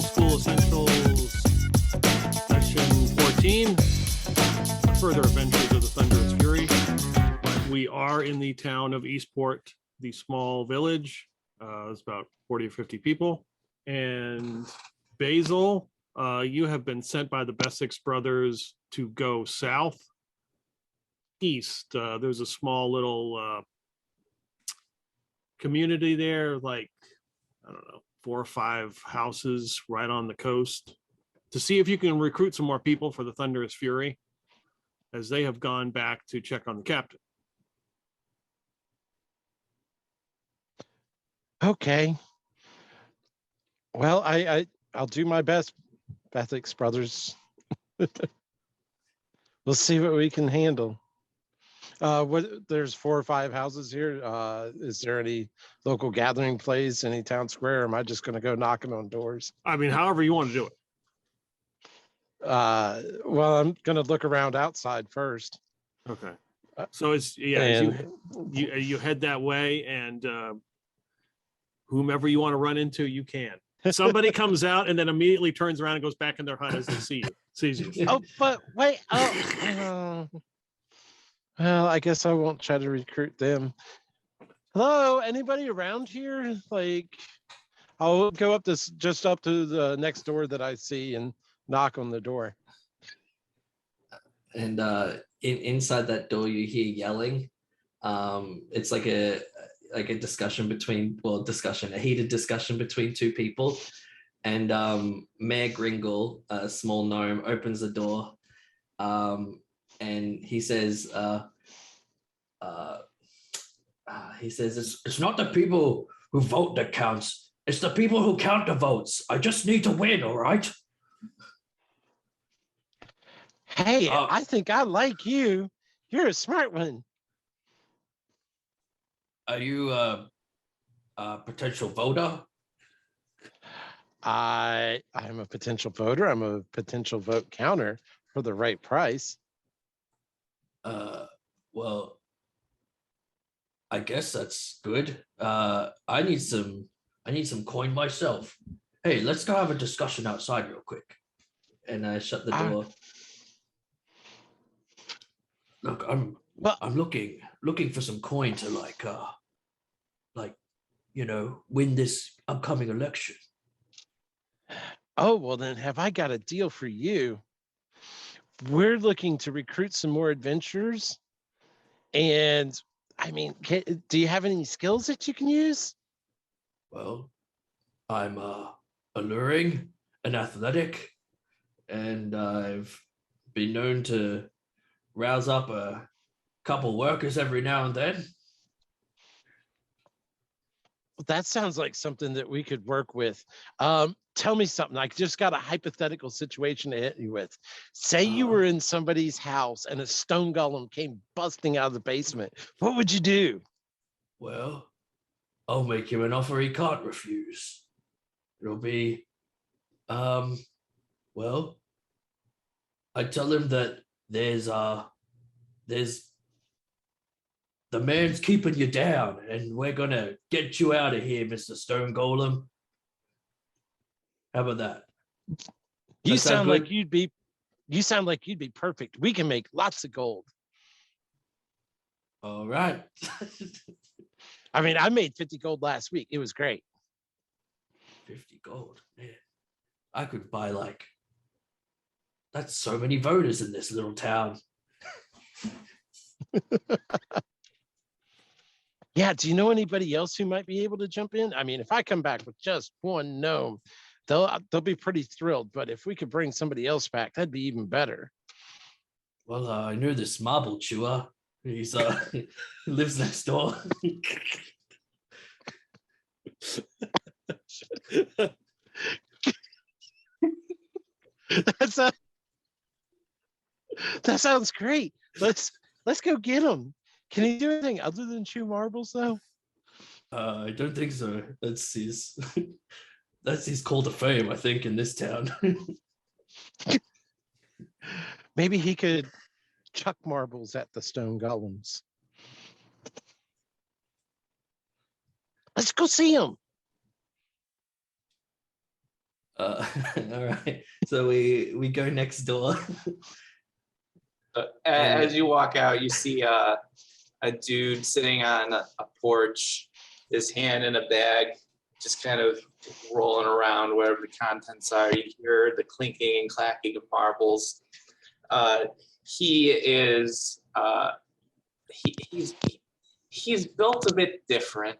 School Essentials, Session 14, Further Adventures of the Thunderous Fury. We are in the town of Eastport, the small village. It's about 40 or 50 people. And Basil, you have been sent by the Bessex brothers to go south, east. There's a small little community there, like, I don't know, 4 or 5 houses right on the coast, to see if you can recruit some more people for the Thunderous Fury, as they have gone back to check on the captain. Okay. Well, I'll do my best, Bessex brothers. We'll see what we can handle. There's 4 or 5 houses here. Is there any local gathering place, any town square? Or am I just going to go knocking on doors? I mean, however you want to do it. Well, I'm going to look around outside first. Okay. So it's, yeah, And you head that way, and whomever you want to run into, you can. Somebody comes out and then immediately turns around and goes back in their hut as they sees you. oh, but wait. Oh, well, I guess I won't try to recruit them. Hello, anybody around here? Like, I'll go up just up to the next door that I see and knock on the door. And inside that door, you hear yelling. It's like a discussion between, a heated discussion between 2 people. And Mayor Gringle, a small gnome, opens the door, and he says, it's not the people who vote that counts. It's the people who count the votes. I just need to win, all right? Hey, I think I like you. You're a smart one. Are you a potential voter? I'm a potential voter. I'm a potential vote counter for the right price. Well, I guess that's good. I need some coin myself. Hey, let's go have a discussion outside real quick. And I shut the door. Look, I'm looking for some coin to win this upcoming election. Oh, well then have I got a deal for you. We're looking to recruit some more adventurers. And I mean, do you have any skills that you can use? Well, I'm alluring and athletic, and I've been known to rouse up a couple workers every now and then. Well, that sounds like something that we could work with. Tell me something. I just got a hypothetical situation to hit you with. Say you were in somebody's house and a stone golem came busting out of the basement. What would you do? Well, I'll make him an offer he can't refuse. It'll be, I tell him that there's the man's keeping you down, and we're gonna get you out of here, Mr. Stone Golem. How about that? You sound like you'd be perfect. We can make lots of gold. All right. I mean, I made 50 gold last week. It was great. 50 gold, man. I could buy that's so many voters in this little town. Yeah, do you know anybody else who might be able to jump in? I mean, if I come back with just one gnome, they'll be pretty thrilled. But if we could bring somebody else back, that'd be even better. Well, I know this marble chewer. He's he lives next door. That sounds great. Let's go get him. Can he do anything other than chew marbles, though? I don't think so. That's his call to fame, I think, in this town. Maybe he could chuck marbles at the stone golems. Let's go see him. All right. So we go next door. As you walk out, you see a dude sitting on a porch, his hand in a bag, just kind of rolling around wherever the contents are. You hear the clinking and clacking of marbles. He is he's built a bit different.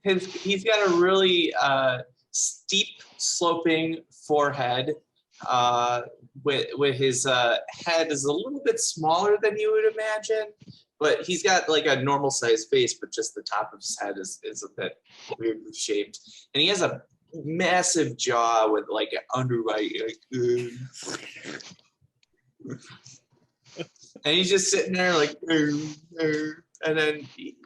He's got a really steep sloping forehead. With his head is a little bit smaller than you would imagine, but he's got like a normal sized face, but just the top of his head is a bit weirdly shaped. And he has a massive jaw with like an underbite, and he's just sitting there like, and then he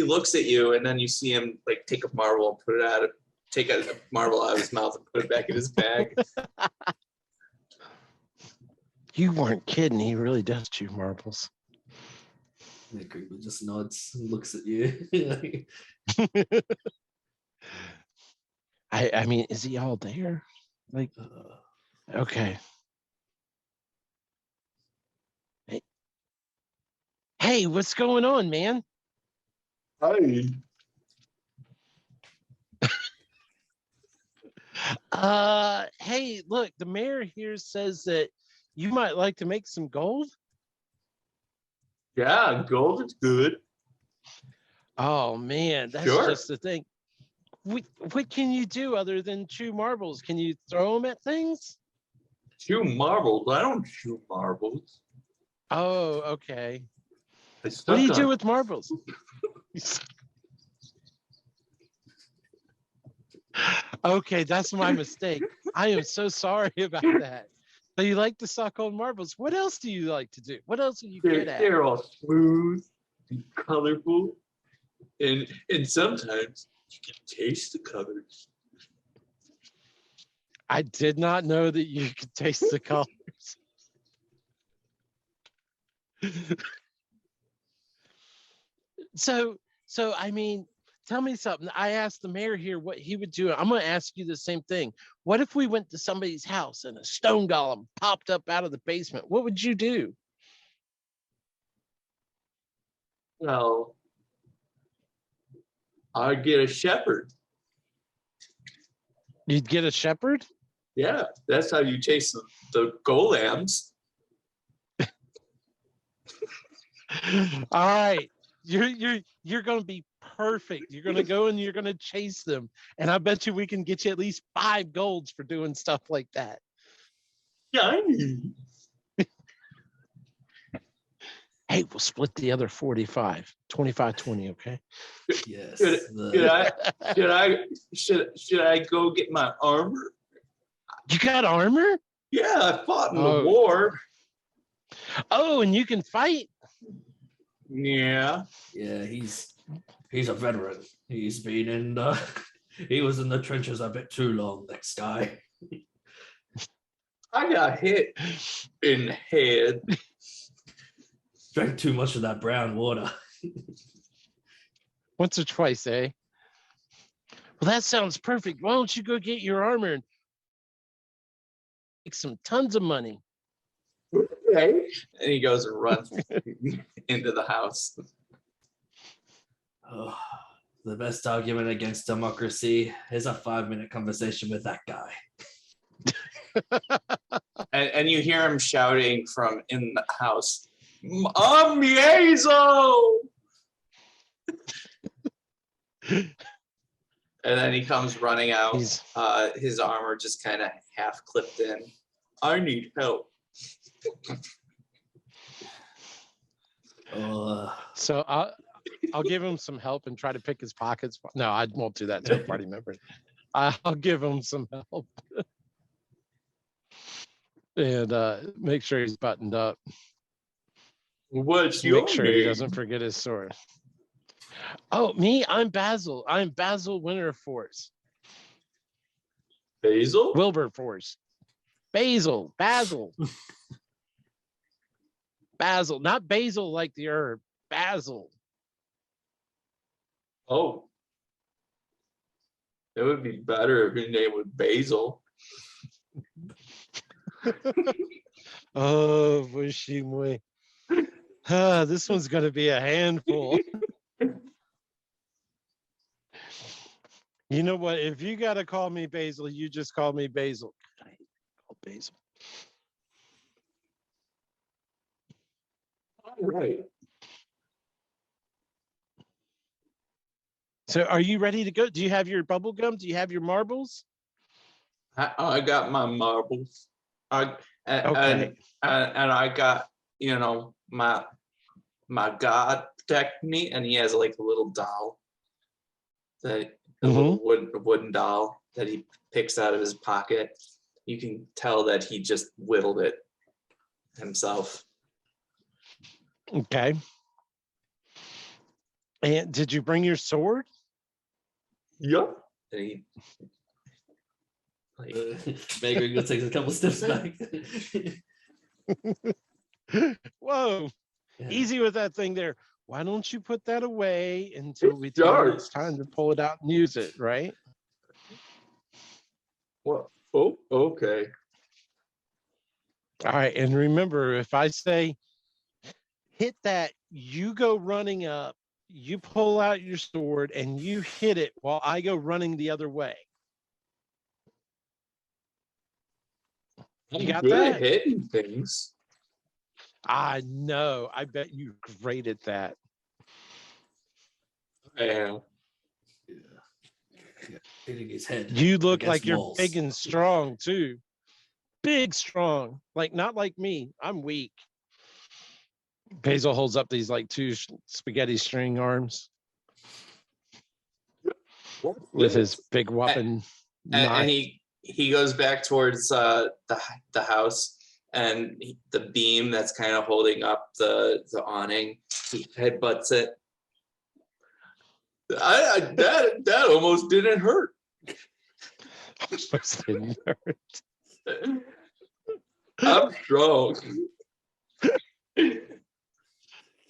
looks at you, and then you see him like take a marble and put it out, take a marble out of his mouth and put it back in his bag. You weren't kidding. He really does chew marbles. The Gringle just nods and looks at you. I mean, is he all there? Like, okay. Hey, what's going on, man? Hi. Hey, look, the mayor here says that you might like to make some gold. Yeah, gold is good. Oh man, that's Sure. just the thing. What can you do other than chew marbles? Can you throw them at things? Chew marbles. I don't chew marbles. Oh, okay. I What do you stuck do on- with marbles? Okay, that's my mistake. I am so sorry about that. So you like to suck on marbles. What else do you like to do? What else are you good at? They're all smooth and colorful, and sometimes you can taste the colors. I did not know that you could taste the colors. So I mean, tell me something. I asked the mayor here what he would do. I'm going to ask you the same thing. What if we went to somebody's house and a stone golem popped up out of the basement? What would you do? Well, I'd get a shepherd. You'd get a shepherd? Yeah, that's how you chase the golems. All right. You're going to be perfect. You're going to go and you're going to chase them. And I bet you we can get you at least 5 golds for doing stuff like that. Shiny. Hey, we'll split the other 45. 25-20, okay? Yes. Should I go get my armor? You got armor? Yeah, I fought in Oh. the war. Oh, and you can fight? Yeah. Yeah, he's a veteran. He's been in he was in the trenches a bit too long, this guy. I got hit in the head. Drank too much of that brown water. Once or twice, eh? Well, that sounds perfect. Why don't you go get your armor and make some tons of money? Okay. And he goes and runs into the house. Oh, the best argument against democracy is a 5-minute conversation with that guy. And you hear him shouting from in the house, Miezo! And then he comes running out. He's His armor just kind of half clipped in. I need help. so I'll give him some help and try to pick his pockets. No, I won't do that to a party member. I'll give him some help and make sure he's buttoned up. What's your Make sure name? he doesn't forget his sword. Oh, me? I'm Basil. I'm Basil Winterforce. Basil? Wilberforce. Basil. Basil, not basil like the herb. Basil. Oh. It would be better if your name was Basil. Oh, Bushimwe. This one's going to be a handful. You know what? If you got to call me Basil, you just call me Basil. I hate called Basil. All right. So are you ready to go? Do you have your bubble gum? Do you have your marbles? I got my marbles. Okay. And I got, my god protect me, and he has like a little doll, that a little wooden doll that he picks out of his pocket. You can tell that he just whittled it himself. Okay. And did you bring your sword? Yep. And he, Mayor Gringle takes a couple steps back. Whoa. Yeah. Easy with that thing there. Why don't you put that away until we tell you it's time to pull it out and use it, right? well, oh, okay. All right. And remember, if I say hit that, you go running up, you pull out your sword, and you hit it while I go running the other way. You got Good that? at hitting things. I know. I bet you're great at that. I am. Hitting his head. You look against like you're walls. big and strong too. Big, strong. Like not like me. I'm weak. Basil holds up these like two spaghetti string arms with his big weapon and knife. he goes back towards the house, and the beam that's kind of holding up the awning, he headbutts it. That almost didn't hurt. Almost didn't hurt. I'm strong.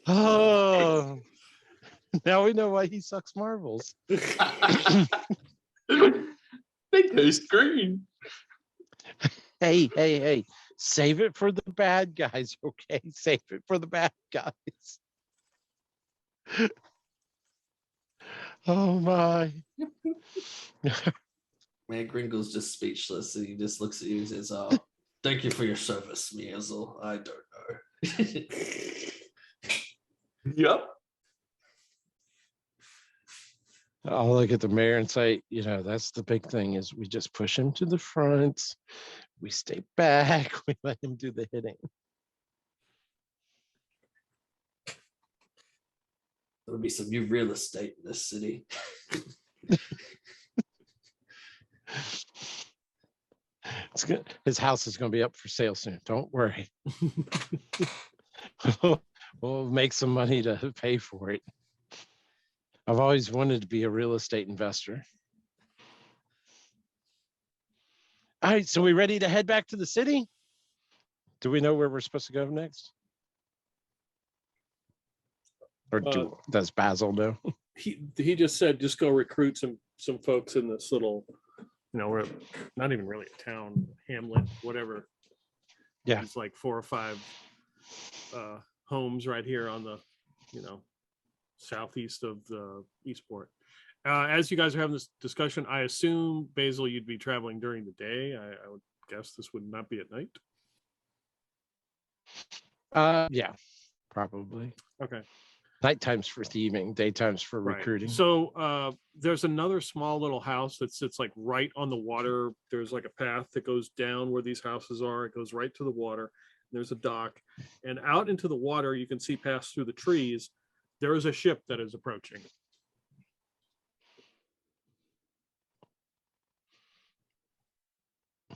Oh, now we know why he sucks marbles. They taste green. Hey. Save it for the bad guys, okay? Save it for the bad guys. Oh my. Mayor Gringle's just speechless, and he just looks at you and says, thank you for your service, Basil. I don't know. Yep. I'll look at the mayor and say, that's the big thing is we just push him to the front. We stay back. We let him do the hitting. There'll be some new real estate in this city. It's good. His house is going to be up for sale soon. Don't worry. We'll make some money to pay for it. I've always wanted to be a real estate investor. All right, so we ready to head back to the city? Do we know where we're supposed to go next? Or does Basil know? He just said just go recruit some folks in this little, we're not even really a town, hamlet, whatever. Yeah. It's like 4 or 5 homes right here on the, southeast of the Eastport. As you guys are having this discussion, I assume, Basil, you'd be traveling during the day. I would guess this would not be at night. Yeah, probably. Okay. Nighttime's for thieving, daytime's for Right. recruiting. So there's another small little house that sits like right on the water. There's like a path that goes down where these houses are. It goes right to the water. There's a dock, and out into the water, you can see past through the trees. There is a ship that is approaching. I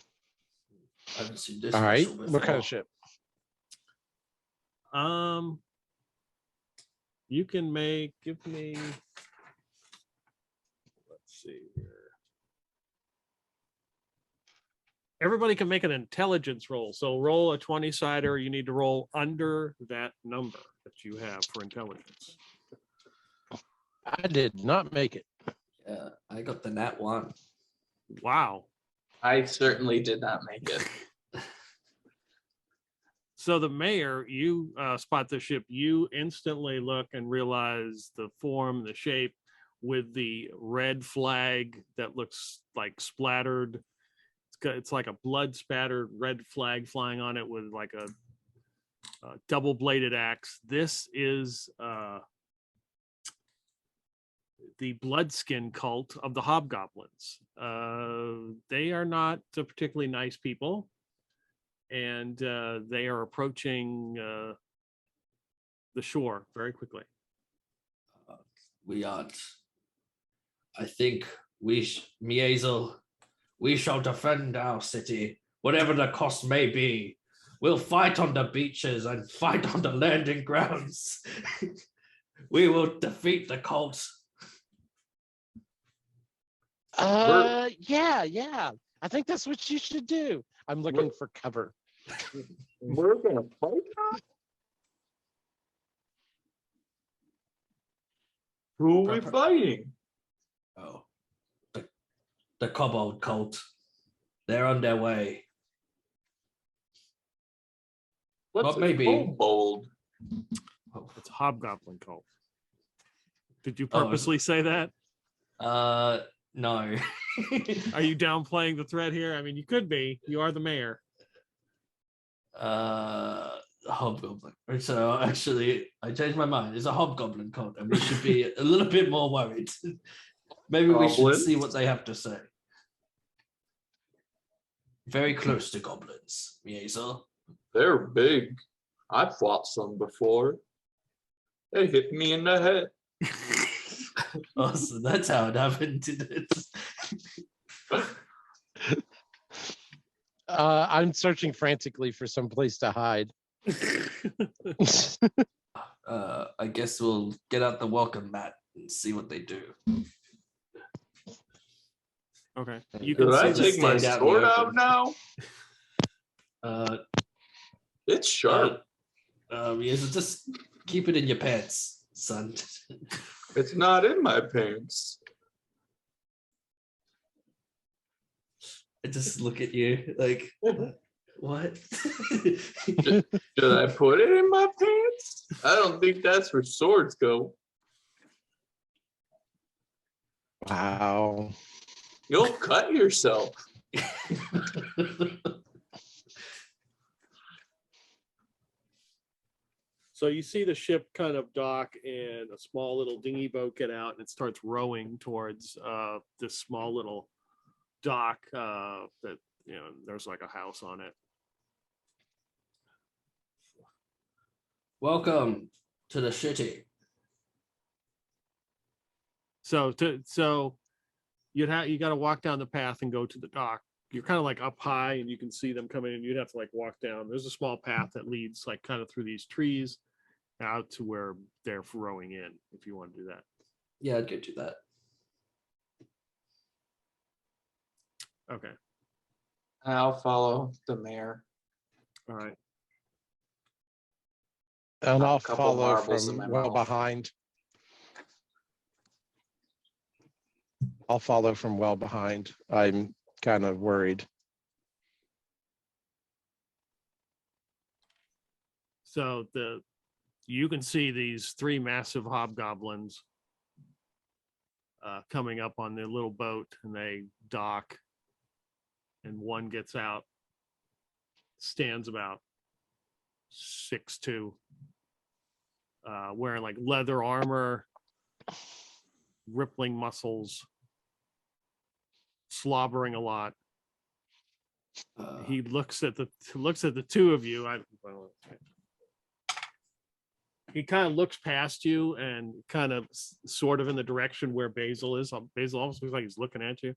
haven't seen this. All right, vessel what kind before. of ship? You can give me, let's see here. Everybody can make an intelligence roll. So roll a 20-sider. You need to roll under that number that you have for intelligence. I did not make it. Yeah, I got the nat one. Wow. I certainly did not make it. So the mayor, you spot the ship. You instantly look and realize the form, the shape, with the red flag that looks like splattered. It's like a blood spattered red flag flying on it with like a double bladed axe. This is the Bloodskin cult of the Hobgoblins. They are not particularly nice people, and they are approaching the shore very quickly. We aren't. I think Miazel, we shall defend our city, whatever the cost may be. We'll fight on the beaches and fight on the landing grounds. We will defeat the cult. Yeah. I think that's what you should do. I'm looking for cover. We're gonna fight now? Who are we fighting? Oh, the kobold cult. They're on their way. What's Well, a maybe. kobold? It's a Hobgoblin cult. Did you Oh, purposely say that? No. Are you downplaying the threat here? I mean, you could be. You are the mayor. Hobgoblin. So actually, I changed my mind. It's a hobgoblin cult, and we should be a little bit more worried. Maybe we should Goblins? see what they have to say. Very close to goblins, Miazel. They're big. I've fought some before. They hit me in the head. Oh, so that's how it happened, did it? I'm searching frantically for some place to hide. I guess we'll get out the welcome mat and see what they do. Okay. You Could I see the take my stand out in the sword out open. now? Uh, It's sharp. Miazel, just keep it in your pants, son. It's not in my pants. I just look at you like, what? Should I put it in my pants? I don't think that's where swords go. Wow. You'll cut yourself. So you see the ship kind of dock and a small little dinghy boat get out and it starts rowing towards this small little dock that, you know, there's like a house on it. Welcome to the city. So you got to walk down the path and go to the dock. You're kind of like up high and you can see them coming in. You'd have to like walk down. There's a small path that leads like kind of through these trees out to where they're rowing in, if you want to do that. Yeah, I'd go do that. Okay. I'll follow the mayor. All right. And I'll Couple follow marbles in from my well mouth. behind. I'll follow from well behind. I'm kind of worried. So you can see these three massive hobgoblins coming up on their little boat, and they dock, and one gets out, stands about 6'2", wearing like leather armor, rippling muscles, slobbering a lot. He looks at the two of you. He kind of looks past you and kind of sort of in the direction where Basil is. Basil almost looks like he's looking at you.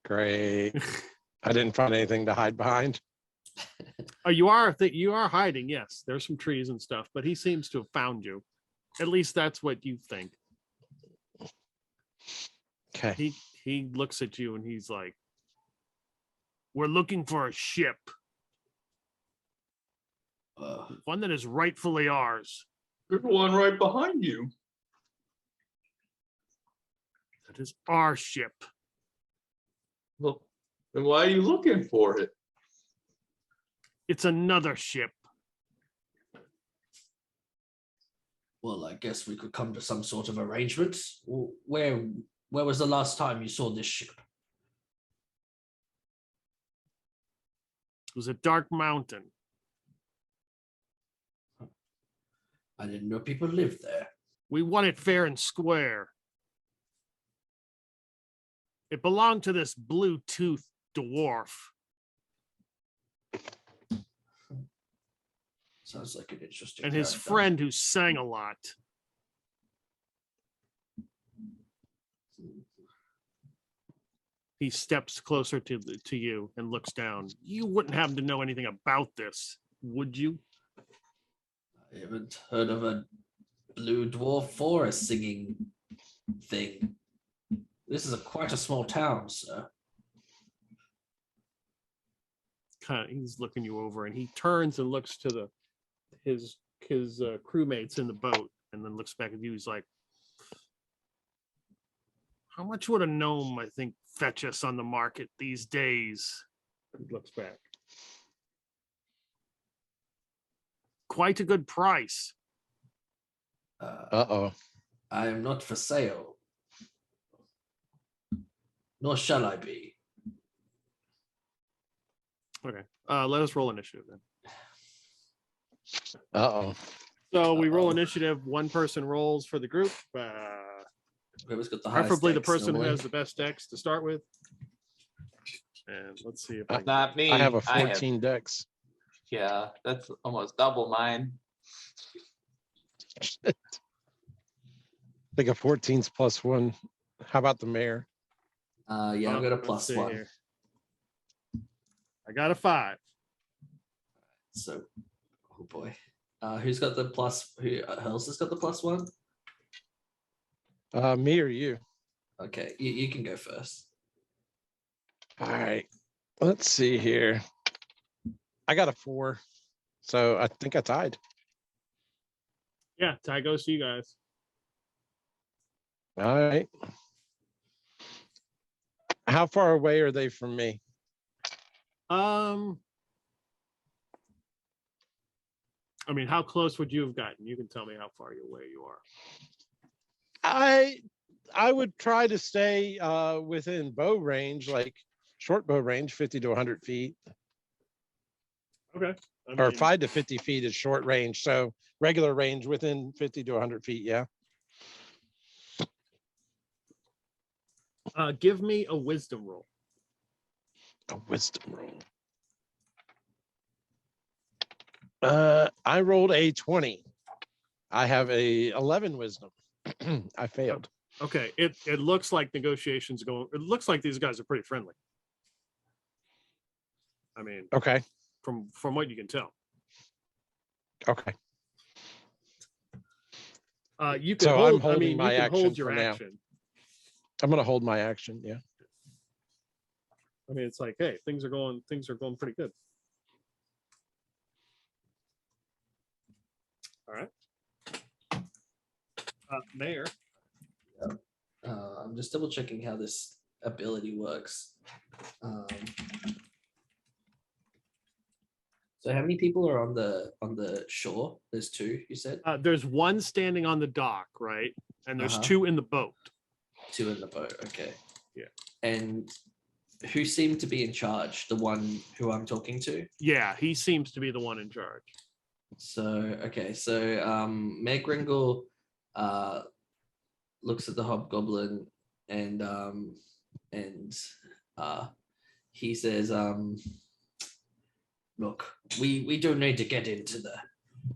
Great. I didn't find anything to hide behind. Oh, you are hiding. Yes, there's some trees and stuff, but he seems to have found you. At least that's what you think. Okay. He looks at you and he's like, "We're looking for a ship, one that is rightfully ours." There's one right behind you. That is our ship. Well, then why are you looking for it? It's another ship. Well, I guess we could come to some sort of arrangement. Where was the last time you saw this ship? It was a dark mountain. I didn't know people lived there. We won it fair and square. It belonged to this blue-toothed dwarf. Sounds like an interesting. And his character. friend who sang a lot. He steps closer to you and looks down. You wouldn't happen to know anything about this, would you? I haven't heard of a blue dwarf forest singing thing. This is quite a small town, sir. He's looking you over, and he turns and looks to his crewmates in the boat, and then looks back at you. He's like, "How much would a gnome, I think, fetch us on the market these days?" He looks back. Quite a good price. Uh-oh. I am not for sale. Nor shall I be. Okay. Let us roll initiative then. Uh-oh. So we roll Uh-oh. initiative. One person rolls for the group. Whoever's got the highest Preferably the dex person who normally. has the best dex to start with. And let's see if I can Not me. I have a 14 dex. Yeah, that's almost double mine. I think a 14's +1. How about the mayor? Yeah, I've got a let's see +1. here. I got a 5. So, oh boy. Who's got the plus? Who else has got the +1? Me or you? Okay, you can go first. All right. Let's see here. I got a 4. So I think I tied. Yeah, tie goes to you guys. All right. How far away are they from me? I mean, how close would you have gotten? You can tell me how far away you are. I would try to stay within bow range, like short bow range, 50 to 100 feet, Okay. or 5 to 50 feet is short range. So regular range within 50 to 100 feet. Yeah. Give me a wisdom roll. A wisdom roll. I rolled a 20. I have a 11 wisdom. I failed. Okay. It looks like negotiations going. It looks like these guys are pretty friendly. I mean, Okay. from what you can tell. Okay. You can So hold. I'm holding you my can action hold your for now. action. I'm going to hold my action. Yeah. I mean, it's like, hey, things are going pretty good. All right. Mayor. I'm just double checking how this ability works. So how many people are on the shore? There's 2, you said? There's one standing on the dock, right? And there's 2 in the boat. 2 in the boat, okay. Yeah. And who seemed to be in charge? The one who I'm talking to? Yeah, he seems to be the one in charge. So, okay, so Mayor Gringle looks at the hobgoblin and he says, look, we don't need to get into the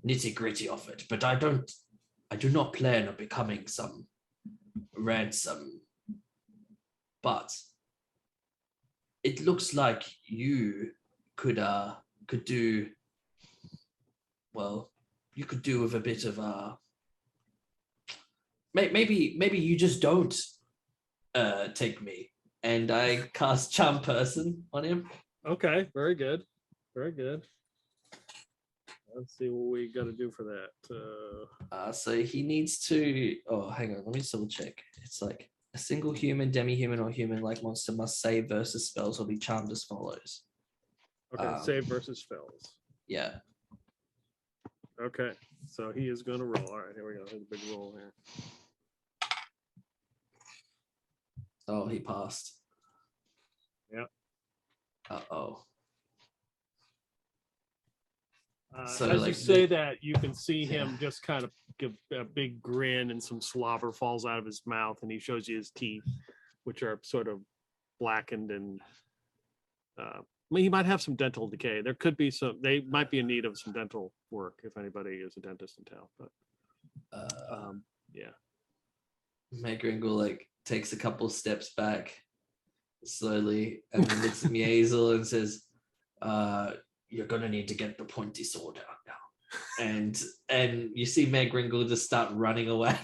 nitty-gritty of it, but I do not plan on becoming some ransom. But it looks like you could do well. You could do with a bit of maybe you just don't take me, and I cast charm person on him. Okay, very good. Very good. Let's see what we got to do for that. So he needs to. Oh, hang on. Let me just double check. It's like A single human, demi-human, or human-like monster must save versus spells or be charmed as follows. Okay, save versus fails. Yeah. Okay, so he is going to roll. All right, here we go. Here's a big roll here. Oh, he passed. Yep. Uh-oh. So as you say that, you can see him just kind of give a big grin and some slobber falls out of his mouth, and he shows you his teeth, which are sort of blackened and he might have some dental decay. There could be some. They might be in need of some dental work if anybody is a dentist in town. But yeah, Mayor Gringle takes a couple steps back slowly and then looks at Mazel and says, "You're gonna need to get the pointy sword out now." And you see Mayor Gringle just start running away.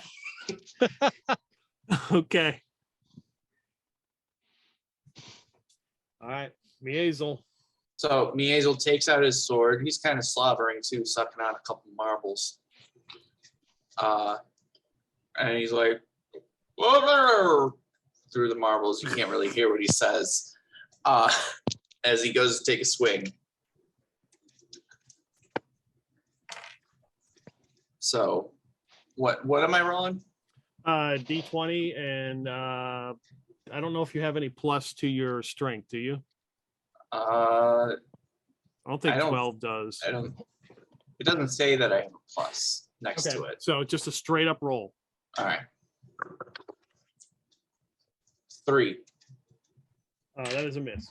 Okay. All right, Mazel. So Mazel takes out his sword. He's kind of slobbering too, sucking on a couple marbles. And he's like, "Whoa," through the marbles. You can't really hear what he says as he goes to take a swing. So, what am I rolling? D20, and I don't know if you have any plus to your strength. Do you? I don't think 12 does. I don't. It doesn't say that I have a plus next to it. So just a straight up roll. All right. 3. That is a miss.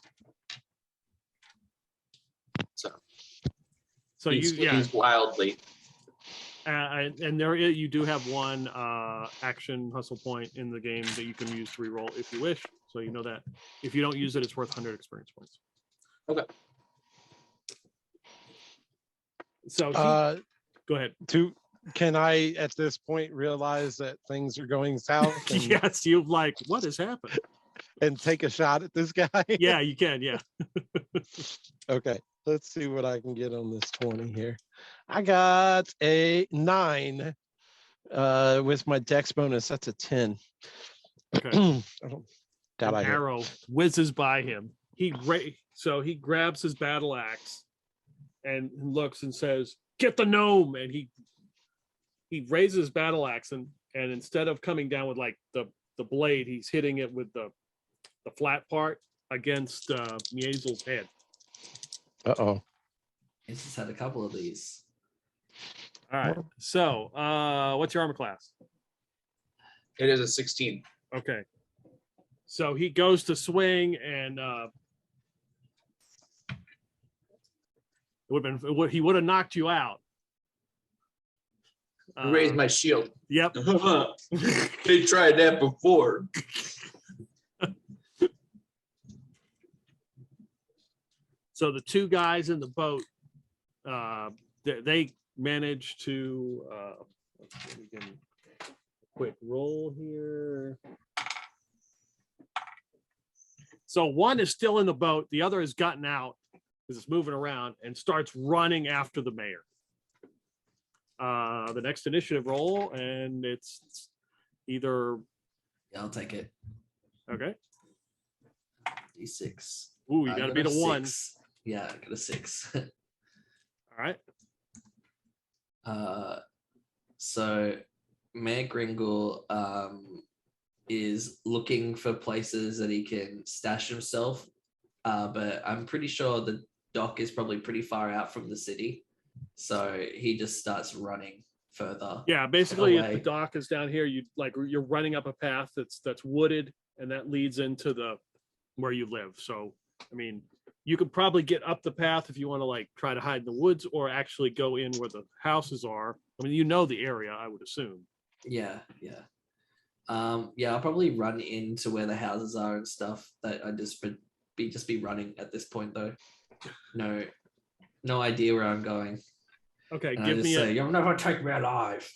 So he's wildly. And you do have one action hustle point in the game that you can use to reroll if you wish. So you know that if you don't use it, it's worth 100 experience points. Okay. So go ahead. Can I at this point realize that things are going south? And, Yes, you're like, what has happened? And take a shot at this guy? Yeah, you can. Yeah. Okay. Let's see what I can get on this 20 here. I got a 9 with my dex bonus. That's a 10. Okay. I don't doubt An arrow whizzes by him. So he grabs his battle axe and looks and says, "Get the gnome!" And he raises his battle axe and instead of coming down with like the blade, he's hitting it with the flat part against Mazel's head. Uh-oh. He's just had a couple of these. All right. So what's your armor class? It is a 16. Okay. So he goes to swing and he would have knocked you out. Raise my shield. Yep. They tried that before. So the two guys in the boat, they managed to. Let's see, we can quick roll here. So one is still in the boat. The other has gotten out because it's moving around and starts running after the mayor. The next initiative roll, and it's either. Yeah, I'll take it. Okay. D6. Ooh, you got to beat a 1. Yeah, I got a 6. All right. So Mayor Gringle is looking for places that he can stash himself, but I'm pretty sure the dock is probably pretty far out from the city, so he just starts running further. Yeah, basically, away. if the dock is down here, you're running up a path that's wooded, and that leads into where you live. So, I mean, you could probably get up the path if you want to try to hide in the woods, or actually go in where the houses are. I mean, you know the area, I would assume. Yeah. I'll probably run into where the houses are and stuff. That I just be running at this point though. No idea where I'm going. Okay, and you'll never take me alive.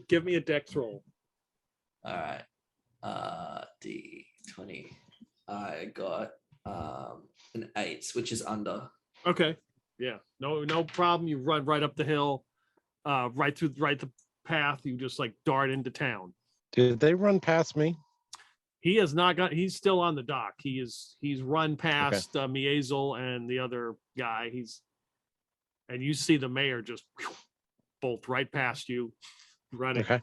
Give me a dex roll. All right. D20. I got an 8, which is under. Okay. Yeah. No problem. You run right up the hill, right through the path. You just dart into town. Did they run past me? He has not got. He's still on the dock. He's run past Miezel and the other guy. And you see the mayor just bolt right past you, running. Okay.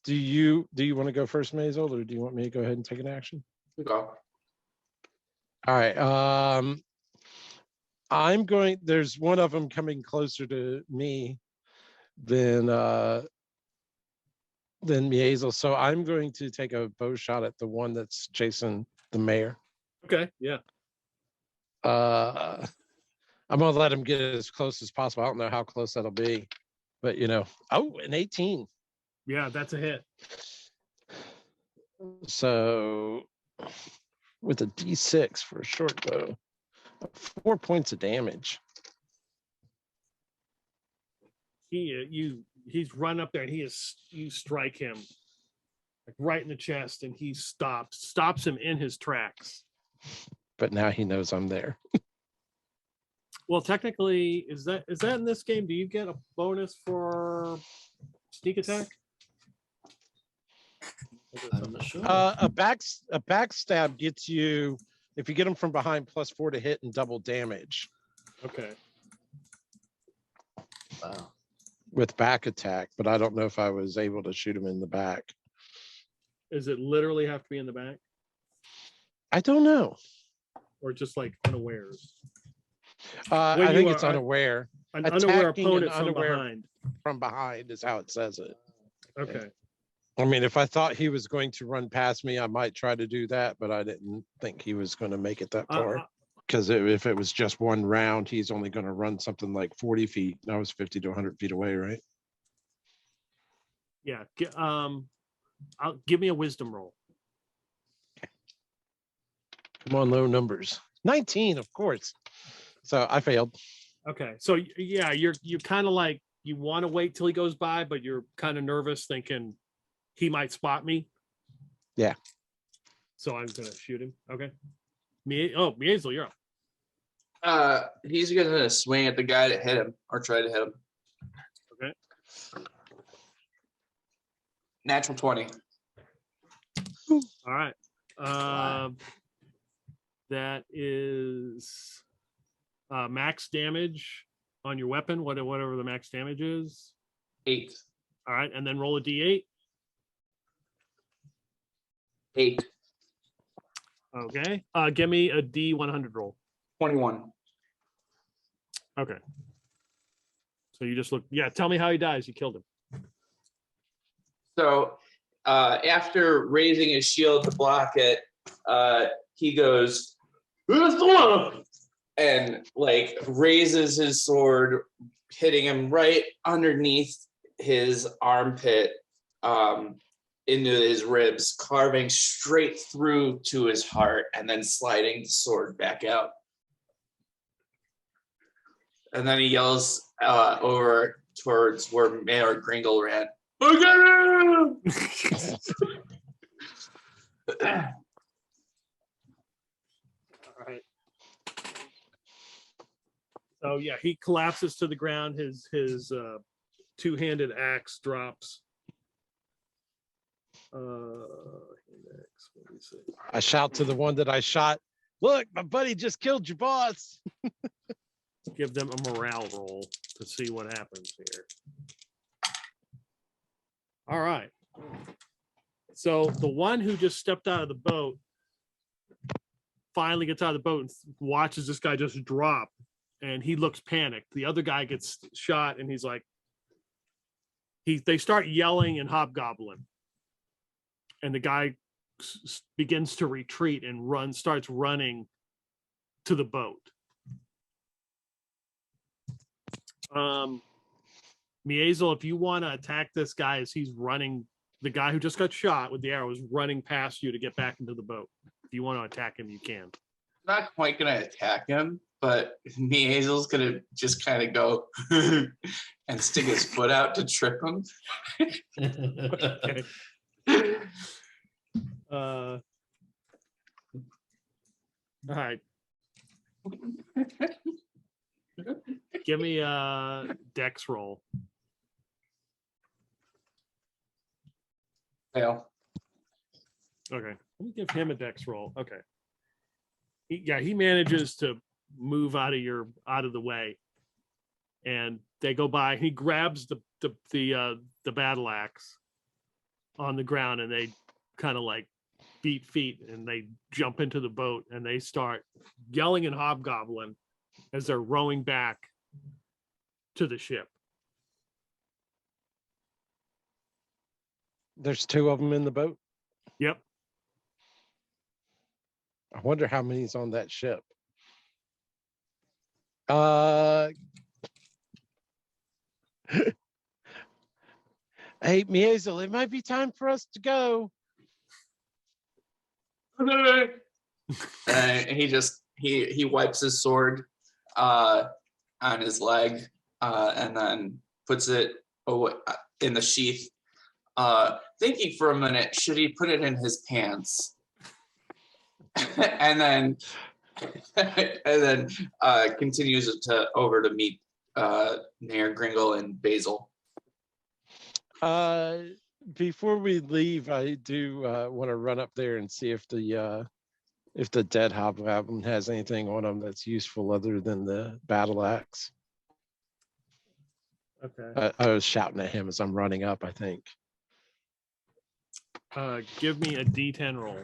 Do you want to go first, Mazel, or do you want me to go ahead and take an action? Go. All right. I'm going. There's one of them coming closer to me than Miezel, so I'm going to take a bow shot at the one that's chasing the mayor. Okay. Yeah. I'm gonna let him get as close as possible. I don't know how close that'll be, but an 18. Yeah, that's a hit. So with a D6 for a short bow, 4 points of damage. He's run up there and you strike him like right in the chest, and he stops him in his tracks. But now he knows I'm there. Well, technically, is that in this game? Do you get a bonus for sneak attack? I'm not sure. A backstab gets you, if you get them from behind, +4 to hit and double damage Okay. Wow. with back attack. But I don't know if I was able to shoot him in the back. Does it literally have to be in the back, I don't know. or just like unawares? I think it's unaware. An unaware Attacking opponent an from unaware- behind. From behind is how it says it. Okay. I mean, if I thought he was going to run past me, I might try to do that, but I didn't think he was going to make it that far. Because if it was just one round, he's only going to run something like 40 feet. And I was 50 to 100 feet away, right? Yeah. Give me a wisdom roll. Come on, low numbers. 19, of course. So I failed. Okay. So yeah, you're kind of like, you want to wait till he goes by, but you're kind of nervous, thinking he might spot me. Yeah. So I'm gonna shoot him. Okay. Miezel, you're up. He's gonna swing at the guy that hit him, or try to hit him. Okay. Natural 20. All right. Wow. That is max damage on your weapon, whatever the max damage is. 8. All right, and then roll a d8. 8. Okay. Give me a d100 roll. 21. Okay. So you just look. Yeah. Tell me how he dies. You killed him. So after raising his shield to block it, he goes and like raises his sword, hitting him right underneath his armpit, into his ribs, carving straight through to his heart, and then sliding the sword back out. And then he yells over towards where Mayor Gringle ran. I got him! All right. So yeah, he collapses to the ground. His two-handed axe drops. Next, let me see. I shout to the one that I shot, look, my buddy just killed your boss. Give them a morale roll to see what happens here. All right. So the one who just stepped out of the boat finally gets out of the boat and watches this guy just drop, and he looks panicked. The other guy gets shot, and he's like, they start yelling in Hobgoblin, and the guy begins to retreat and starts running to the boat. Miezel, if you want to attack this guy as he's running, the guy who just got shot with the arrow is running past you to get back into the boat. If you want to attack him, you can. Not quite gonna attack him, but Miezel's gonna just kind of go and stick his foot out to trip him. Okay. All right. Give me a dex roll. Fail. Okay, let me give him a dex roll. Okay. He manages to move out of the way, and they go by. He grabs the battle axe on the ground, and they kind of like beat feet, and they jump into the boat, and they start yelling in Hobgoblin as they're rowing back to the ship. There's two of them in the boat. Yep. I wonder how many's on that ship. Hey, Basil, it might be time for us to go. And he wipes his sword on his leg and then puts it away in the sheath. Thinking for a minute, should he put it in his pants? and then continues over to meet Mayor Gringle and Basil. Before we leave, I do want to run up there and see if the dead hobgoblin has anything on him that's useful other than the battle axe. Okay. I was shouting at him as I'm running up, I think. Give me a D10 roll.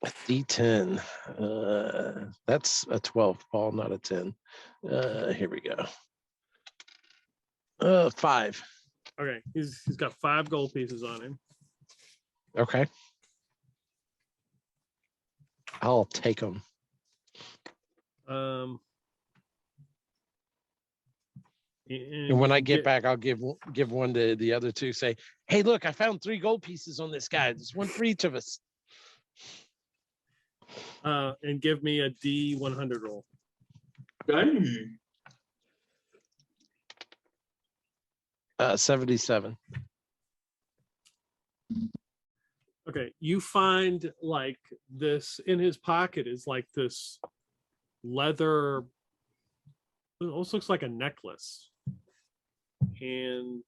A D10. That's a 12, Paul, not a 10. Here we go. 5. Okay, he's got 5 gold pieces on him. Okay. I'll take them. And when I get back, I'll give one to the other two. Say, hey, look, I found 3 gold pieces on this guy. There's one for each of us. And give me a D100 roll. 77. Okay, you find like this in his pocket is like this leather. It almost looks like a necklace, and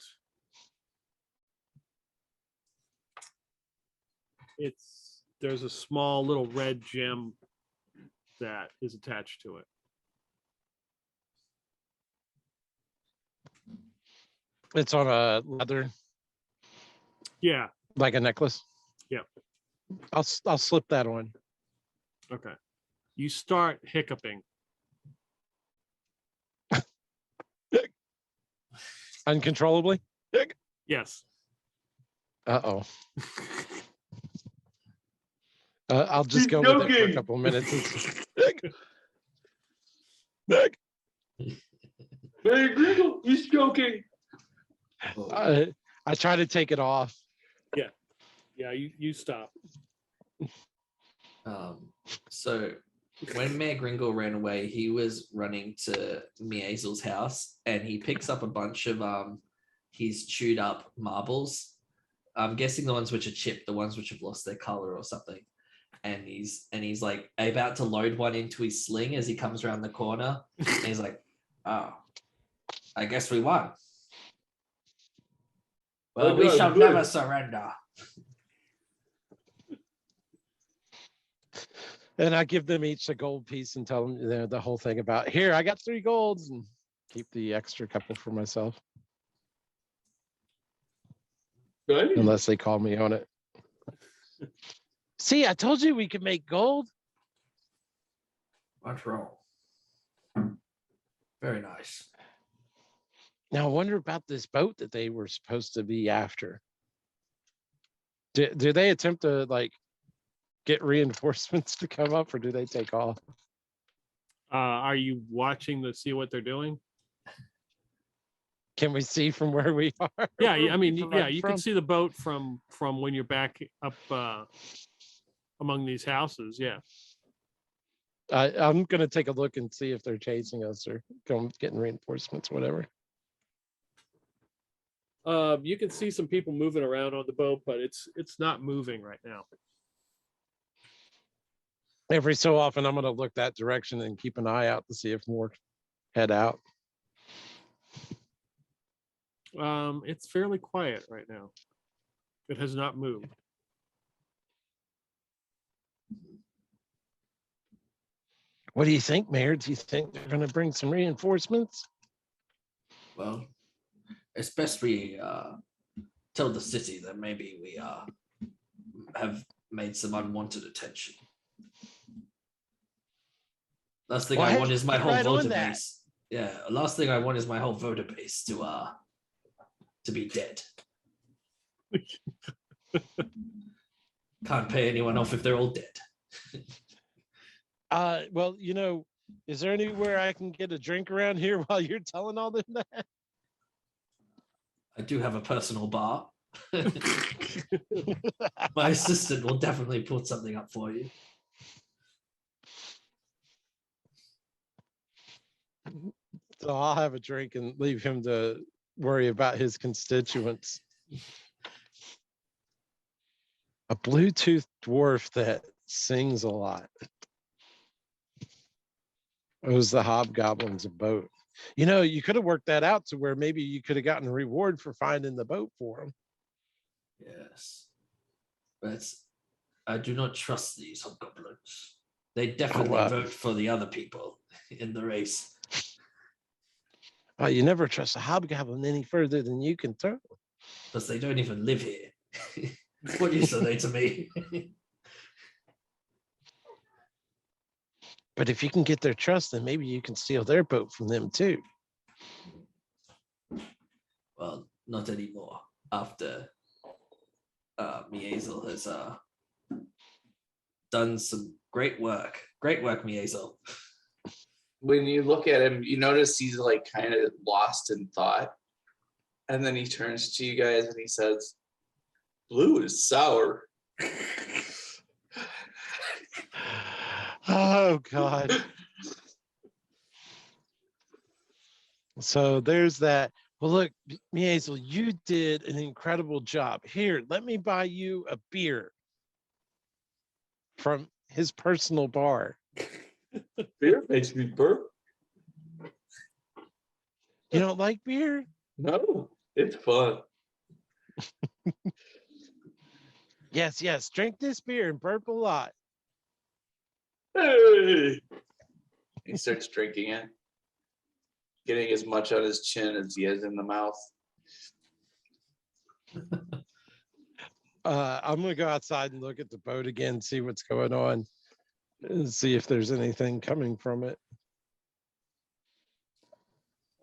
there's a small little red gem that is attached to it. It's on a leather, Yeah. like a necklace. Yep. I'll slip that on. Okay. You start hiccuping. Uncontrollably? Yes. Uh-oh. I'll just go with it for a couple of minutes. Mayor Gringle, he's joking. I try to take it off. Yeah, you stop. So when Mayor Gringle ran away, he was running to Basil's house, and he picks up a bunch of his chewed up marbles. I'm guessing the ones which are chipped, the ones which have lost their color or something. And he's like about to load one into his sling as he comes around the corner. And he's like, "Oh, I guess we won. Well, we shall never surrender." And I give them each a gold piece and tell them the whole thing about, here, I got 3 golds, and keep the extra couple for myself. Good. Unless they call me on it. See, I told you we could make gold. What's wrong? Very nice. Now, I wonder about this boat that they were supposed to be after. Do they attempt to, like, get reinforcements to come up, or do they take off? Are you watching to see what they're doing? Can we see from where we are? Yeah, I mean, From yeah, up you can front? see the boat from when you're back up among these houses. Yeah. I'm going to take a look and see if they're chasing us or getting reinforcements, whatever. You can see some people moving around on the boat, but it's not moving right now. Every so often, I'm going to look that direction and keep an eye out to see if more head out? It's fairly quiet right now. It has not moved. What do you think, Mayor? Do you think they're going to bring some reinforcements? Well, it's best we tell the city that maybe we have made some unwanted attention. Last thing Well, I hey, want is my get whole right on voter that. base. Yeah, last thing I want is my whole voter base to be dead. Can't pay anyone off if they're all dead. Well, is there anywhere I can get a drink around here while you're telling all them that? I do have a personal bar. My assistant will definitely put something up for you. So I'll have a drink and leave him to worry about his constituents. A Bluetooth dwarf that sings a lot. Owes the hobgoblins a boat. You could have worked that out to where maybe you could have gotten a reward for finding the boat for him. Yes. But I do not trust these hobgoblins. They definitely vote for the other people in the race. You never trust a hobgoblin any further than you can throw. Because they don't even live here. What use are they to me? But if you can get their trust, then maybe you can steal their boat from them too. Well, not anymore. After Miazel has done some great work. Great work, Miazel. When you look at him, you notice he's like kind of lost in thought. And then he turns to you guys and he says, "Blue is sour." Oh, God. So there's that. Well, look, Miazel, you did an incredible job. Here, let me buy you a beer from his personal bar. Beer makes me burp. You don't like beer? No, it's fun. Yes. Drink this beer and burp a lot. Hey, He starts drinking it, getting as much on his chin as he has in the mouth. I'm going to go outside and look at the boat again, see what's going on, and see if there's anything coming from it.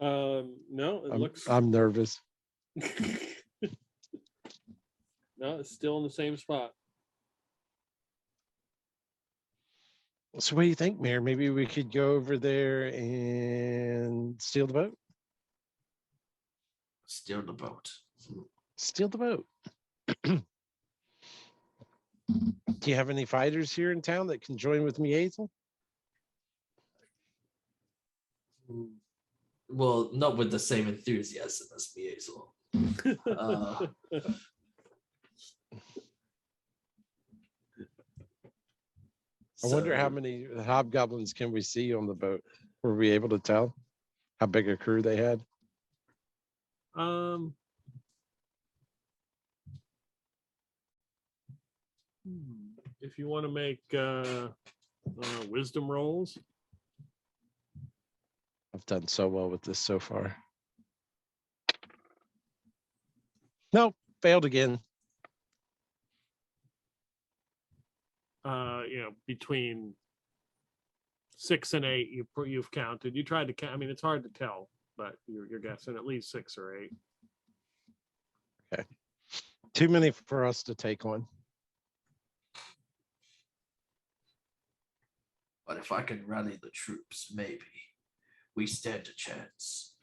No, it looks. I'm nervous. No, it's still in the same spot. So what do you think, Mayor? Maybe we could go over there and steal the boat? Steal the boat. Steal the boat. Do you have any fighters here in town that can join with Miazel? Well, not with the same enthusiasm as Miazel. I wonder how many hobgoblins can we see on the boat? Were we able to tell how big a crew they had? If you want to make wisdom rolls, I've done so well with this so far. Nope, failed again. Between 6 and 8, you've counted. You tried to count. I mean, it's hard to tell, but you're guessing at least 6 or 8. Okay, too many for us to take on. But if I can rally the troops, maybe we stand a chance.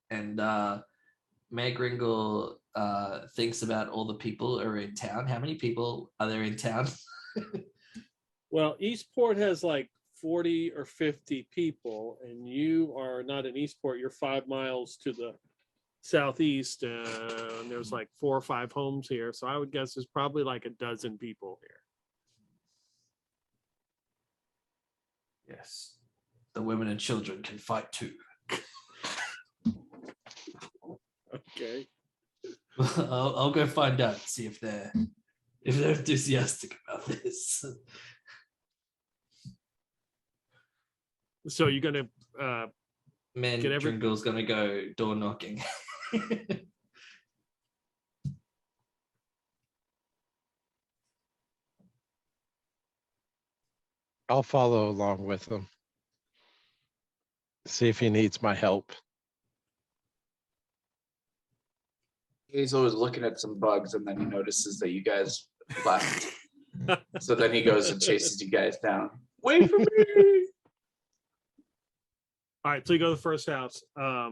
And Mayor Gringle thinks about all the people who are in town. How many people are there in town? Well, Eastport has like 40 or 50 people, and you are not in Eastport. You're 5 miles to the southeast, and there's like 4 or 5 homes here. So I would guess there's probably like a dozen people here. Yes. the women and children can fight too. Okay. I'll go find out, see if they're enthusiastic about this. So you're gonna Man, Get every- Dringle's gonna go door knocking. I'll follow along with him. See if he needs my help. He's always looking at some bugs, and then he notices that you guys left. So then he goes and chases you guys down. Wait for me! All right, so you go to the first house. A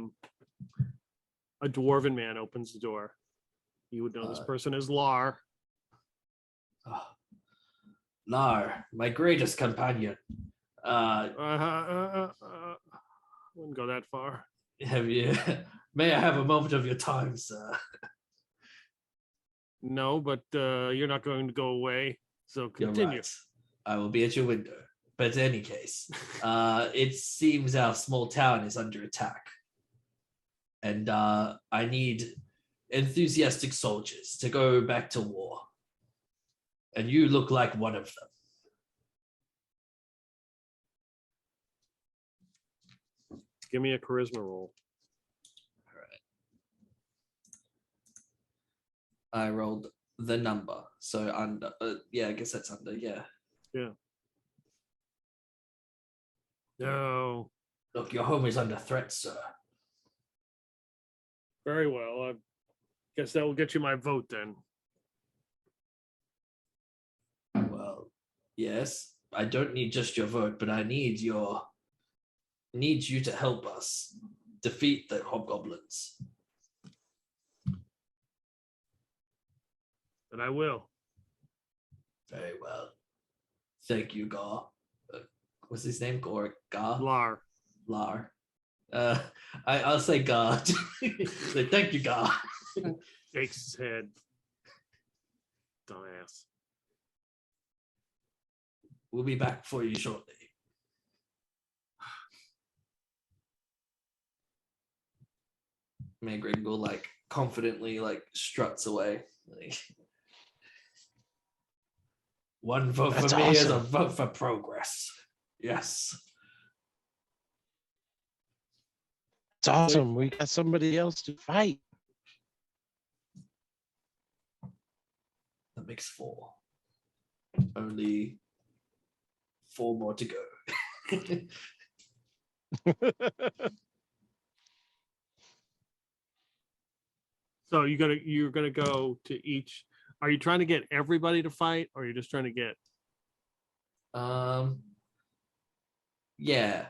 dwarven man opens the door. You would know this person is Lar. Lar, my greatest companion. Wouldn't go that far. Have you? May I have a moment of your time, sir? No, but you're not going to go away. So You're continue. right. I will be at your window. But in any case, it seems our small town is under attack. And I need enthusiastic soldiers to go back to war. And you look like one of them. Give me a charisma roll. I rolled the number. So under, yeah, I guess that's under, yeah. No. Look, your home is under threat, sir. Very well. I guess that will get you my vote then. Well, yes, I don't need just your vote, but I need you to help us defeat the hobgoblins. And I will. Very well. Thank you, Gar. What's his name? Gar? Lar. Lar. I'll say Gar. So, thank you, Gar. Shakes his head. Dumbass. We'll be back for you shortly. Mayor Gringle like confidently like struts away. Like, one vote That's for me is a awesome. vote for progress. Yes. It's awesome. We got somebody else to fight. That makes 4. Only 4 more to go. So you're gonna go to each. Are you trying to get everybody to fight, or are you just trying to get? Yeah.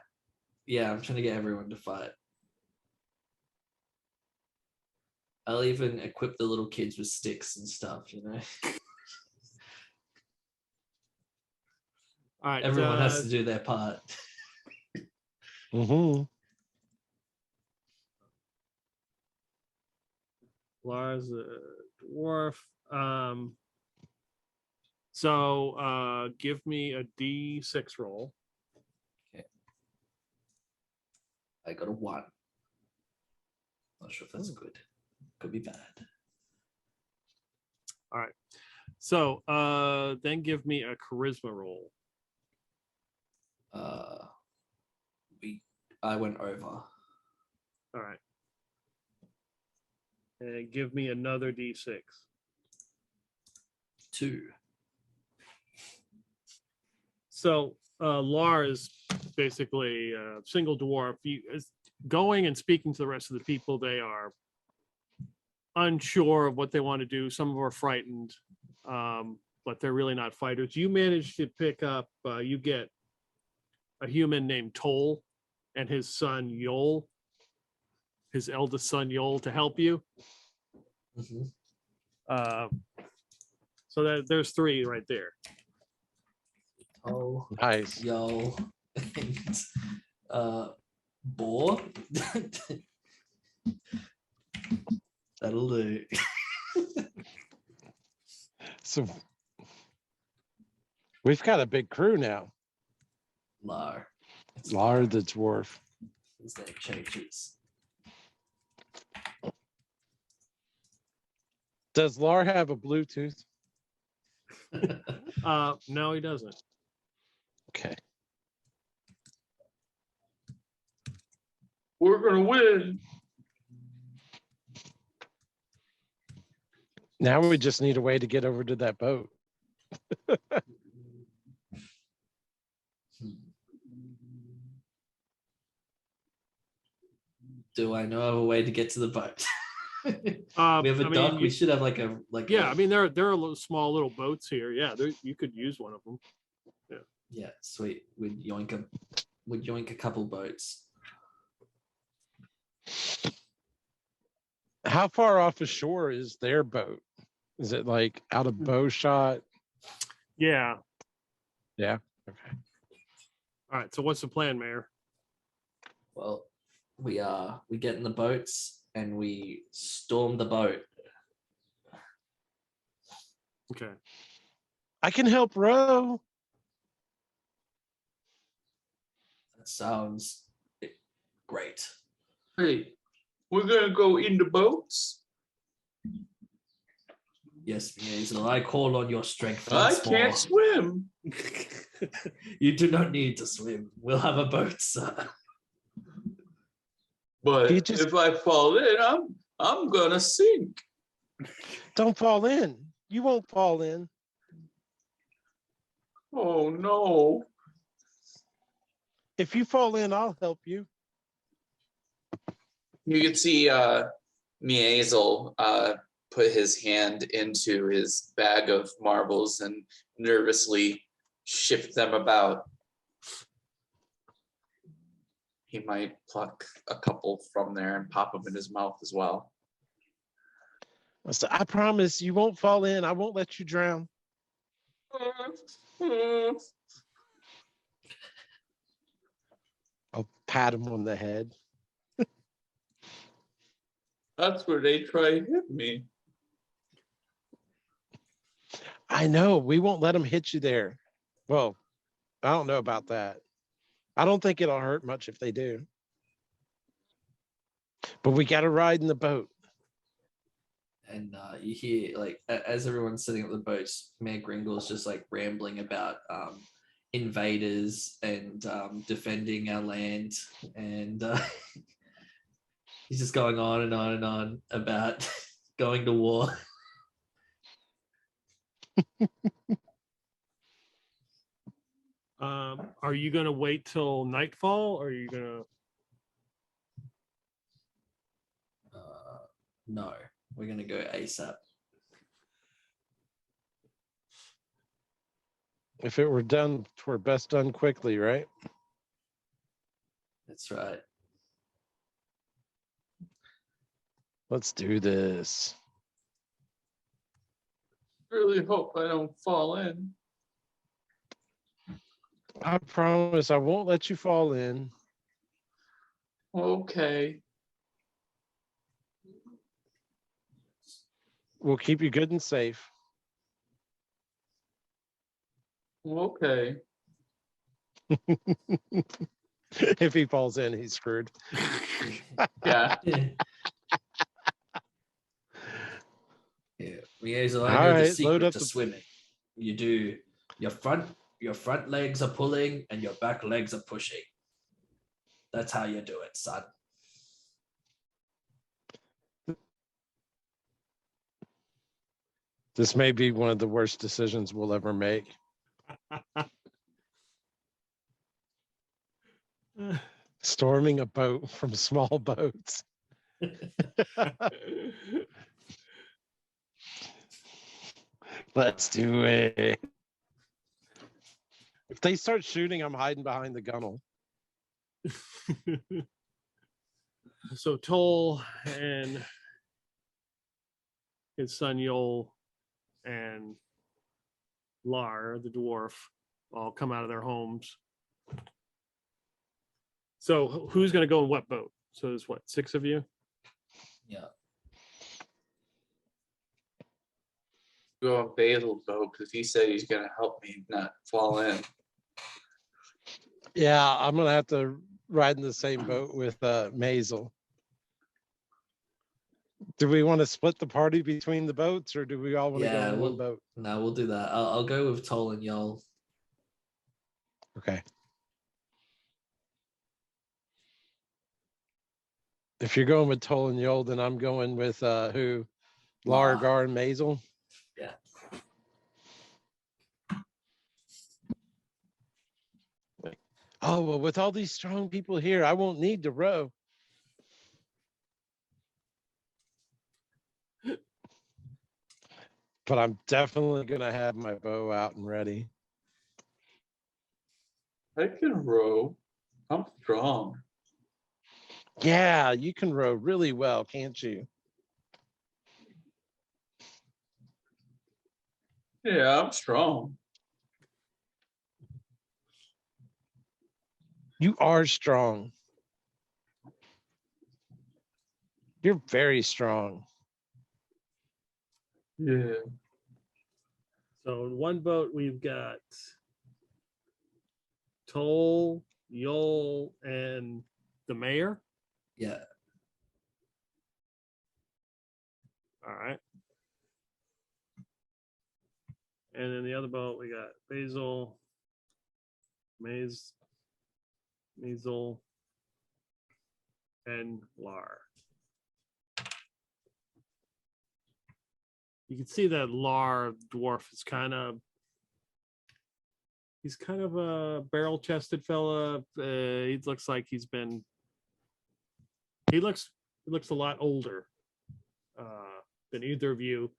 I'm trying to get everyone to fight. I'll even equip the little kids with sticks and stuff, you know. All right. Everyone has to do their part. Mm-hmm. Lars a dwarf. So give me a D6 roll. I got a 1. Not sure if that's good. Could be bad. All right. So then give me a charisma roll. I went over. All right. And give me another D6. 2. So Lar is basically a single dwarf. Is going and speaking to the rest of the people. They are unsure of what they want to do. Some of them are frightened, but they're really not fighters. You manage to pick up, you get a human named Toll and his son Yol, his eldest son Yol, to help you. Mm-hmm. So that there's 3 right there. Oh, Nice. yo, and boar. That'll do. So we've got a big crew now. Lar. Lar the dwarf. His name changes. Does Lar have a Bluetooth? No, he doesn't. Okay. We're gonna win. Now we just need a way to get over to that boat. Do I know of a way to get to the boat? We have a I dock. mean, We should have like a yeah, I mean, there are small little boats here. Yeah, you could use one of them. yeah, sweet. We'd yoink a couple boats. How far off ashore is their boat? Is it like out of bow shot? Yeah. Yeah. Okay. All right. So what's the plan, Mayor? Well, we get in the boats and we storm the boat. Okay. I can help row. That sounds great. Hey, we're gonna go in the boats. Yes, Basil, I call on your strength I once can't more. swim. You do not need to swim. We'll have a boat, sir. But He just- if I fall in, I'm gonna sink. Don't fall in. You won't fall in. Oh no. If you fall in, I'll help you. You can see Mazel put his hand into his bag of marbles and nervously shift them about. He might pluck a couple from there and pop them in his mouth as well. So I promise you won't fall in. I won't let you drown. I'll pat him on the head. That's where they try to hit me. I know. We won't let them hit you there. Well, I don't know about that. I don't think it'll hurt much if they do. But we got to ride in the boat. And you hear, like, as everyone's sitting at the boats, Mayor Gringle's just like rambling about invaders and defending our land. And he's just going on and on and on about going to war. Are you going to wait till nightfall, or are you going to? No, we're going to go ASAP. If it were done, we're best done quickly, right? That's right. Let's do this. Really hope I don't fall in. I promise I won't let you fall in. Okay. We'll keep you good and safe. Okay. If he falls in, he's screwed. Yeah. Yeah. Yeah, Miazel, I All know the right, load secret up to the- swimming. You do your front legs are pulling and your back legs are pushing. That's how you do it, son. This may be one of the worst decisions we'll ever make. Storming a boat from small boats. Let's do it. If they start shooting, I'm hiding behind the gunnel. So Toll and his son Yol and Lar, the dwarf, all come out of their homes. So who's going to go in what boat? So there's what, 6 of you? Yeah. Go on Basil's boat because he said he's gonna help me not fall in. Yeah, I'm gonna have to ride in the same boat with Maisel. Do we want to split the party between the boats, or do we all want to go Yeah, in one boat? no, we'll do that. I'll go with Toll and Yol. Okay. If you're going with Toll and Yol, then I'm going with who? Lar. Largar and Maisel. Yeah. Oh well, with all these strong people here, I won't need to row. But I'm definitely gonna have my bow out and ready. I can row. I'm strong. Yeah, you can row really well, can't you? Yeah, I'm strong. You are strong. You're very strong. Yeah. So in one boat, we've got Toll, Yol, and the mayor. Yeah. All right. And then the other boat, we got Basil, Maisel, and Lar. You can see that Lar dwarf is he's kind of a barrel-chested fella. He looks like he looks a lot older than either of you.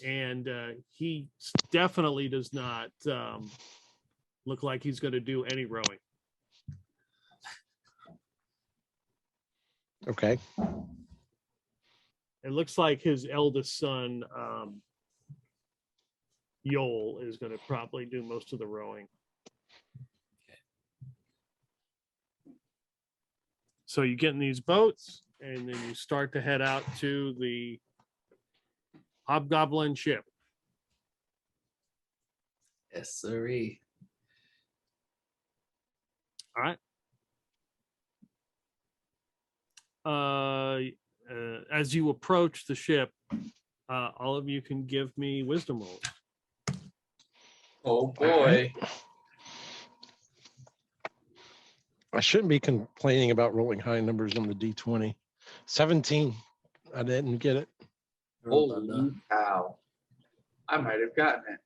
And he definitely does not look like he's going to do any rowing. Okay. It looks like his eldest son, Yol, is going to probably do most of the rowing. So you get in these boats, and then you start to head out to the Hobgoblin ship. Yes, sirree. All right. As you approach the ship, all of you can give me wisdom rolls. Oh boy. I shouldn't be complaining about rolling high numbers on the D20. 17. I didn't get it. Holy cow. I might have gotten it.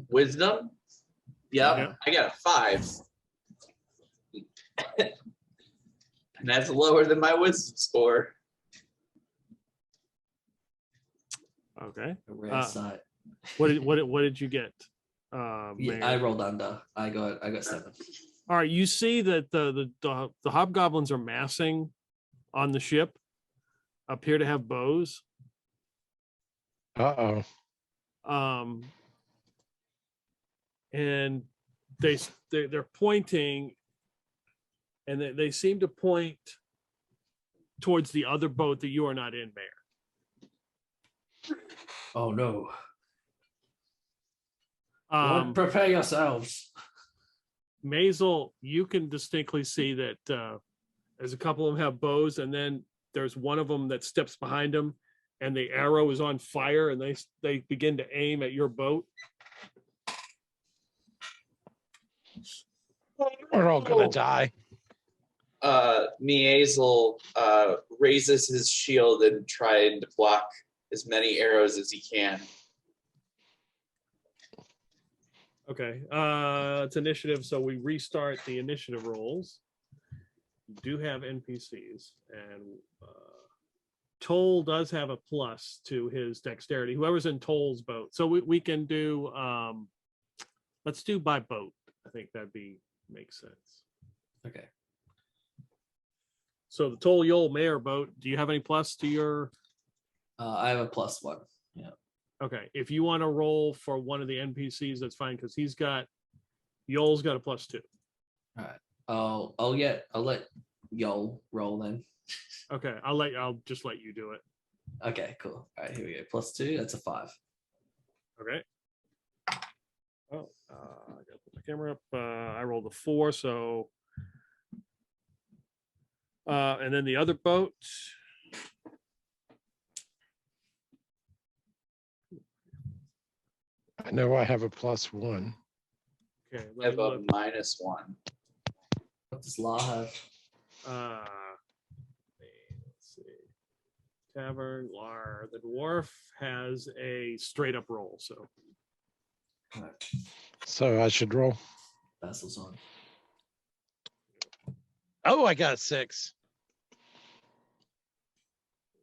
Wisdom? Yep, Yeah. I got a 5. And that's lower than my wisdom score. Okay. A rare sight. What did you get? Yeah, Mayor? I rolled under. I got 7. All right. You see that the hobgoblins are massing on the ship, appear to have bows. Uh-oh. And they're pointing, and they seem to point towards the other boat that you are not in, Mayor. Oh no. Prepare yourselves. Maisel, you can distinctly see that there's a couple of them have bows, and then there's one of them that steps behind them, and the arrow is on fire, and they begin to aim at your boat. We're all gonna die. Miazel raises his shield and trying to block as many arrows as he can. Okay, it's initiative, so we restart the initiative rolls. You do have NPCs, and Toll does have a plus to his dexterity. Whoever's in Toll's boat, so we can do. Let's do by boat. I think makes sense. Okay. So the Toll Yol Mayor boat. Do you have any plus to your? I have a +1. Yeah. Okay, if you want to roll for one of the NPCs, that's fine, because Yol's got a +2. All right. I'll let Yol roll then. Okay, I'll just let you do it. Okay, cool. All right, here we go. +2. That's a 5. Okay. Oh, I got to put my camera up. I rolled a 4, so. And then the other boat. I know I have a +1. Okay, I have a -1. What does La have? Let's see. Tavern, Lar. The dwarf has a straight up roll. So So I should roll. Basil's on. Oh, I got a 6.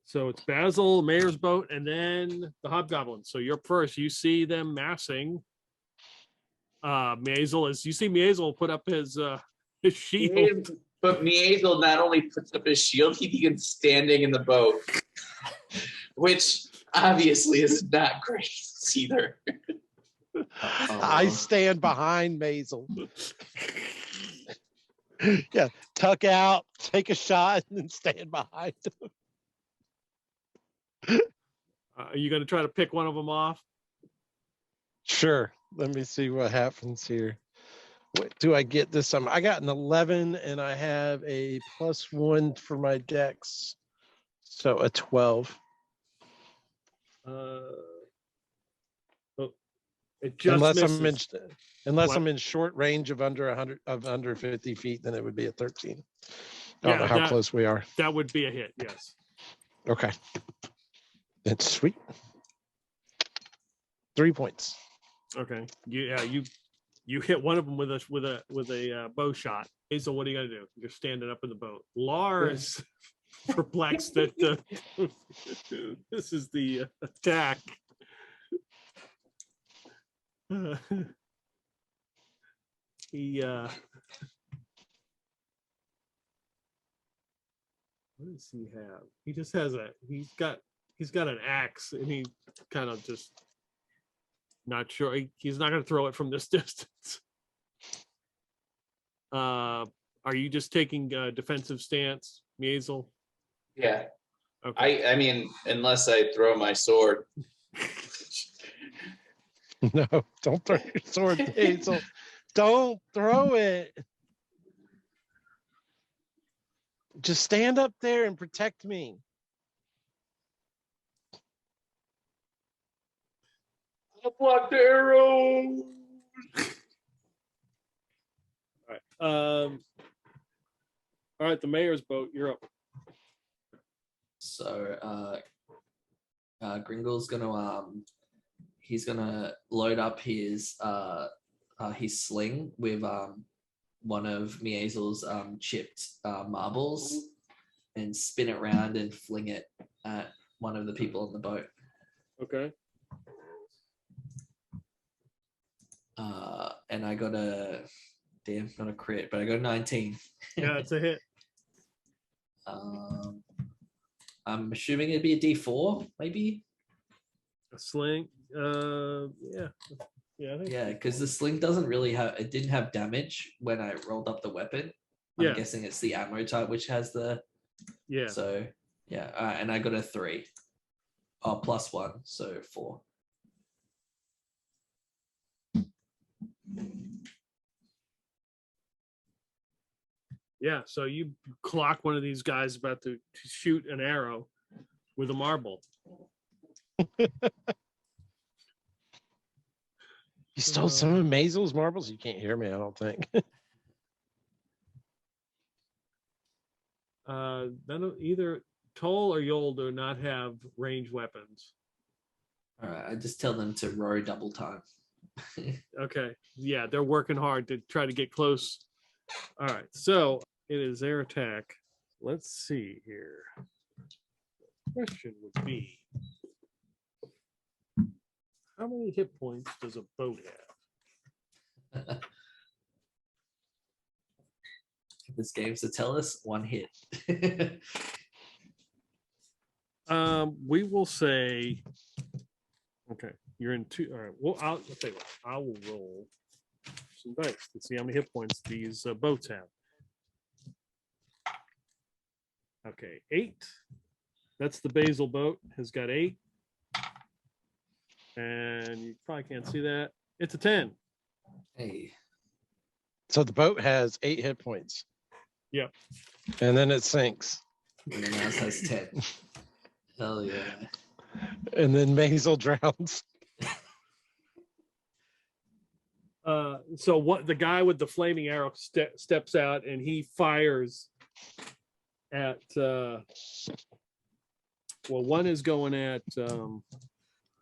So it's Basil, Mayor's boat, and then the Hobgoblins. So you're up first. You see them massing. Maisel, as you see Maisel put up his shield. But Miezel not only puts up his shield, he begins standing in the boat, which obviously is not great either. I stand behind Maisel. Yeah, tuck out, take a shot, and then stand behind him. Are you going to try to pick one of them off? Sure. Let me see what happens here. What do I get this time? I got an 11 and I have a +1 for my dex. So a 12. It just Unless What? I'm in short range of under 50 feet, then it would be a 13. I don't Yeah, know how that- close we are. That would be a hit. Yes. Okay. That's sweet. 3 points. Okay. You hit one of them with a bow shot. Hazel, what are you gonna do? You're standing up in the boat. Lars perplexed that this is the attack. He what does he have? He just has he's got an axe and he kind of just not sure. He's not going to throw it from this distance. Are you just taking a defensive stance, Maisel? Yeah. Okay. I mean, unless I throw my sword. No, don't throw your sword, Hazel. Don't throw it. Just stand up there and protect me. I blocked the arrow. All right. The mayor's boat. You're up. So Gringle's gonna he's gonna load up his sling with one of Miezel's chipped marbles and spin it around and fling it at one of the people on the boat. Okay. And I got not a crit, but I got 19. Yeah, it's a hit. I'm assuming it'd be a D4, maybe. A sling. Yeah. Yeah. I think Yeah, because the sling doesn't really it didn't have damage when I rolled up the weapon. I'm Yeah. guessing it's the ammo type which has the. Yeah. So yeah, and I got a 3. Oh, +1, so 4. Yeah. So you clock one of these guys about to shoot an arrow with a marble. You stole some of Maisel's marbles? You can't hear me, I don't think. None of either Toll or Yol do not have ranged weapons. All right, I just tell them to row double time. Okay. Yeah, they're working hard to try to get close. All right. So it is their attack. Let's see here. Question would be, how many hit points does a boat have? This game's to tell us 1 hit. We will say, okay, you're in 2. All right. Well, I'll tell you what, I will roll some dice to see how many hit points these boats have. Okay, 8. That's the Basil boat, has got 8. And you probably can't see that. It's a 10. Hey. So the boat has 8 hit points. Yep. And then it sinks. And then ours has 10. Hell yeah. And then Basil drowns. So what the guy with the flaming arrow steps out and he fires at one is going at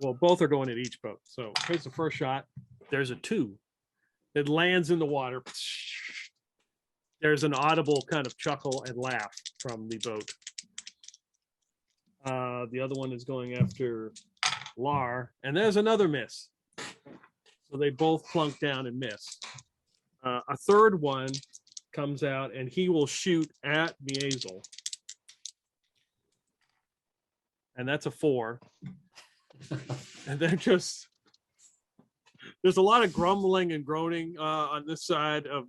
both are going at each boat. So here's the first shot. There's a 2. It lands in the water. There's an audible kind of chuckle and laugh from the boat. The other one is going after Lar, and there's another miss. So they both plunk down and miss. A third one comes out and he will shoot at Basil. And that's a 4. And then there's a lot of grumbling and groaning on this side of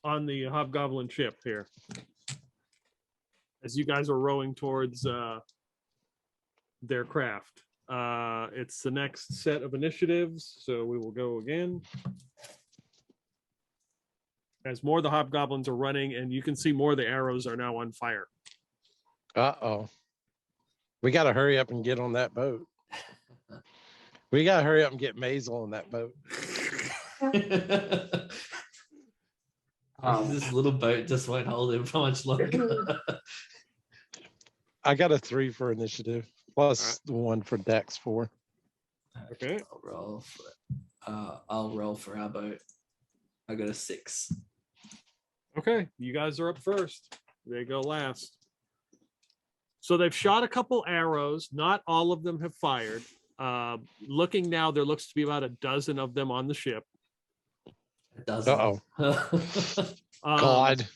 on the Hobgoblin ship here. As you guys are rowing towards their craft. It's the next set of initiatives, so we will go again. As more of the Hobgoblins are running, and you can see more of the arrows are now on fire. Uh-oh. We got to hurry up and get on that boat. We got to hurry up and get Basil on that boat. This little boat just won't hold him for much longer. I got a 3 for initiative, plus 1 for Dex 4. Okay. I'll roll for our boat. I got a 6. Okay, you guys are up first. They go last. So they've shot a couple arrows. Not all of them have fired. Looking now, there looks to be about a dozen of them on the ship. A dozen. Uh-oh. God.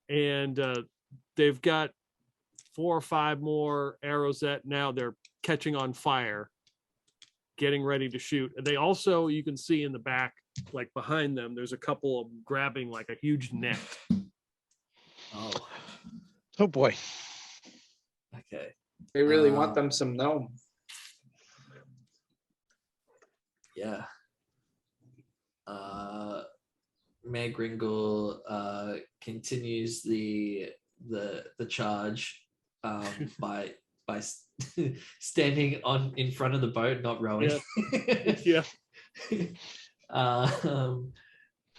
And they've got 4 or 5 more arrows that now they're catching on fire, getting ready to shoot. And they also, you can see in the back, like behind them, there's a couple of them grabbing like a huge net. Oh boy. Okay. They really want them some gnome. Yeah. Mayor Gringle continues the charge by standing in front of the boat, not rowing. Yeah.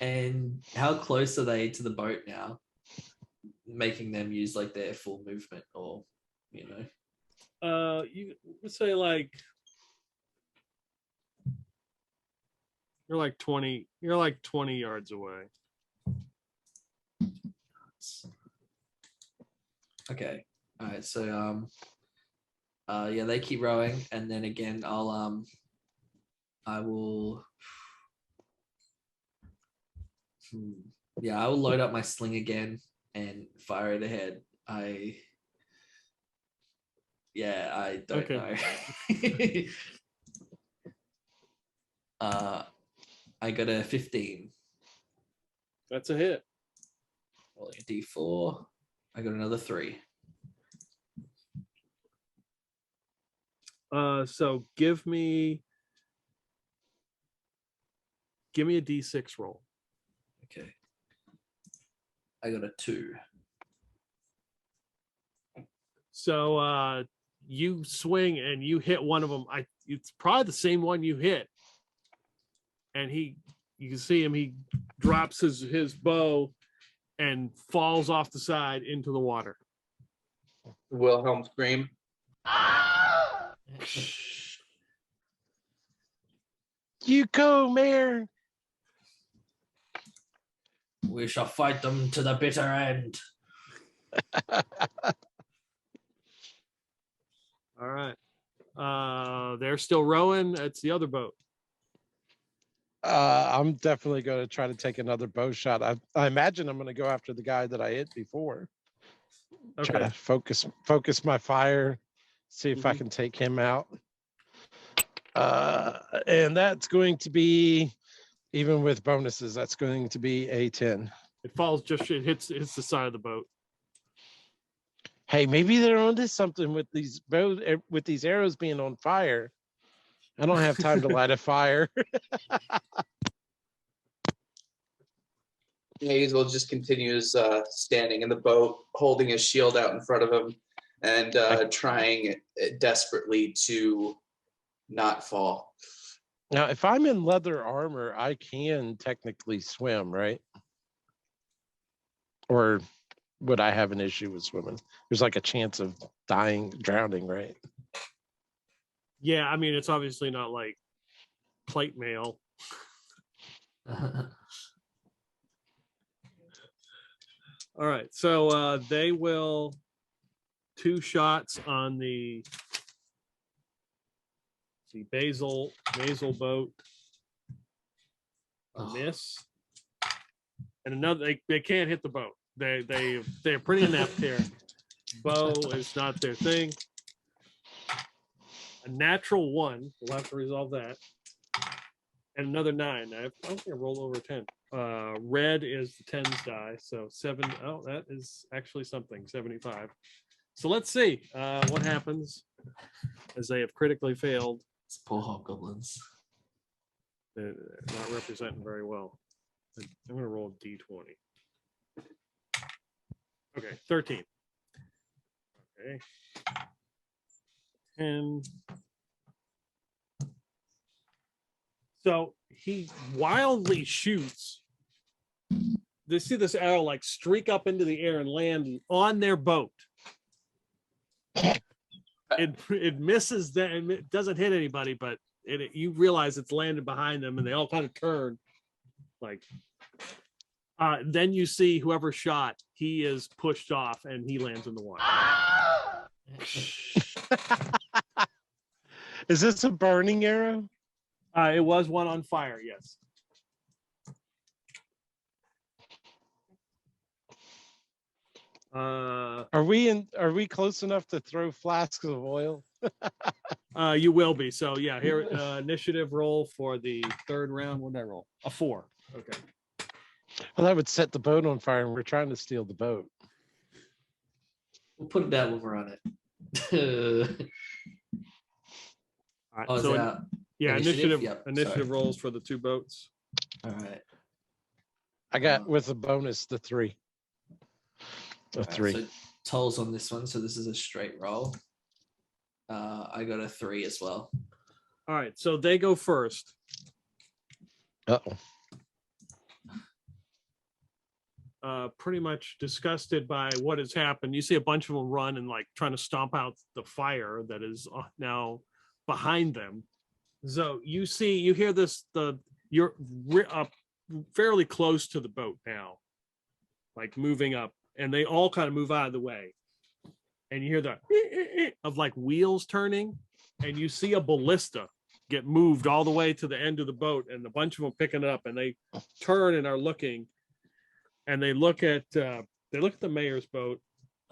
And how close are they to the boat now? Making them use like their full movement, or you would say like you're like 20 yards away. Okay. All right. So yeah, they keep rowing, and then again, I will load up my sling again and fire it ahead. I don't know. I got a 15. That's a hit. Rolling a D4. I got another 3. So give me a D6 roll. Okay. I got a 2. So you swing and you hit one of them. It's probably the same one you hit. And you can see him, he drops his bow and falls off the side into the water. Wilhelm scream. You go, Mayor. We shall fight them to the bitter end. All right. They're still rowing. It's the other boat. I'm definitely going to try to take another bow shot. I imagine I'm going to go after the guy that I hit before. Okay. Try to focus my fire, see if I can take him out. And that's going to be, even with bonuses, that's going to be a 10. It hits the side of the boat. Hey, maybe they're onto something with these arrows being on fire. I don't have time to light a fire. Hazel just continues standing in the boat, holding his shield out in front of him, and trying desperately to not fall. Now, if I'm in leather armor, I can technically swim, right? Or would I have an issue with swimming? There's like a chance of drowning, right? Yeah, I mean, it's obviously not like plate mail. All right, so they will 2 shots on the Basil boat. A miss, and another. They can't hit the boat. They're pretty inept here. Bow is not their thing. A natural 1. We'll have to resolve that. And another 9. I don't think I rolled over 10. Red is the 10s die, so 7. Oh, that is actually something. 75. So let's see what happens as they have critically failed. It's poor hobgoblins. They're not representing very well. I'm going to roll a d20. Okay, 13. Okay. 10. So he wildly shoots. They see this arrow like streak up into the air and land on their boat. It misses them. It doesn't hit anybody, but you realize it's landed behind them, and they all kind of turn. Like, then you see whoever shot. He is pushed off, and he lands in the water. Is this a burning arrow? It was one on fire, yes. Are we close enough to throw flasks of oil? You will be. So yeah, here initiative roll for the 3rd round. What did I roll? A 4. Okay. Well, that would set the boat on fire, and we're trying to steal the boat. We'll put it down when we're on it. All right. Oh, is So that yeah, initiative? initiative Sorry. rolls for the 2 boats. All right. I got with a bonus the 3. A All right, 3. so tolls on this one, so this is a straight roll. I got a 3 as well. All right. So they go first. Uh-oh. Pretty much disgusted by what has happened. You see a bunch of them run and like trying to stomp out the fire that is now behind them. So you hear this, you're up fairly close to the boat now, like moving up, and they all kind of move out of the way. And you hear the of like wheels turning, and you see a ballista get moved all the way to the end of the boat, and a bunch of them picking it up, and they turn and are looking. And they look at the mayor's boat.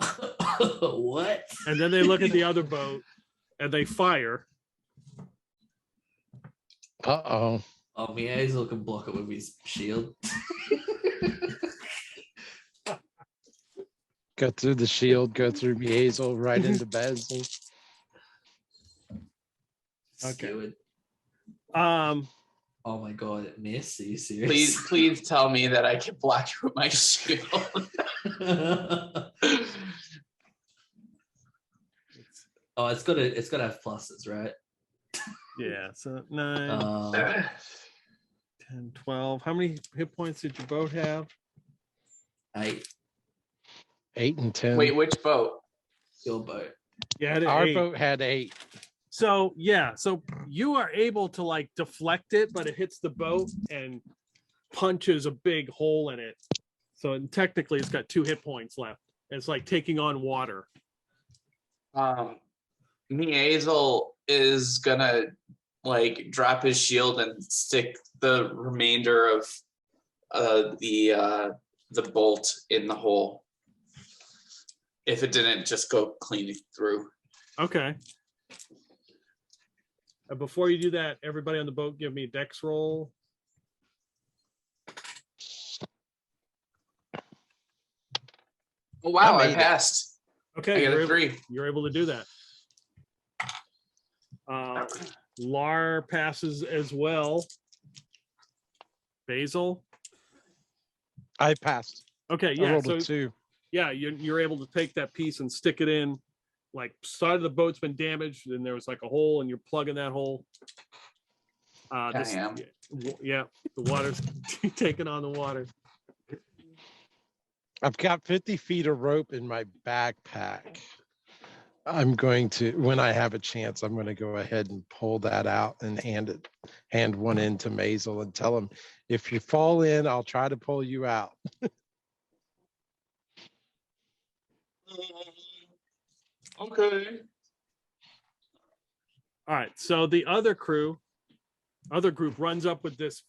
What? And then they look at the other boat, and they fire. Uh-oh. Oh, Hazel can block it with his shield. Go through the shield, go through Basil, right into Basil. Okay. Um, Oh my god, it missed. Are you serious? Please tell me that I can block you with my shield. Oh, it's gotta have pluses, right? yeah, so 9, 10, 12. How many hit points did your boat have? 8. 8 and 10. Wait, which boat? Your boat. Yeah, Our 8. boat had 8. So yeah, so you are able to like deflect it, but it hits the boat and punches a big hole in it. So technically, it's got 2 hit points left. It's like taking on water. Hazel is gonna like drop his shield and stick the remainder of the bolt in the hole. If it didn't just go clean through. Okay. Before you do that, everybody on the boat, give me a dex roll. Oh wow, I I made it. passed. Okay, I got a you're 3. you're able to do that. Lar passes as well. Basil. I passed. Okay, I yeah. rolled So a 2. yeah, you're able to take that piece and stick it in. Like side of the boat's been damaged, and there was like a hole, and you're plugging that hole. This, Damn. yeah, the water's taking on the water. I've got 50 feet of rope in my backpack. I'm going to, when I have a chance, I'm going to go ahead and pull that out and hand one in to Mazel and tell him, if you fall in, I'll try to pull you out. Okay. All right, so the other group runs up with this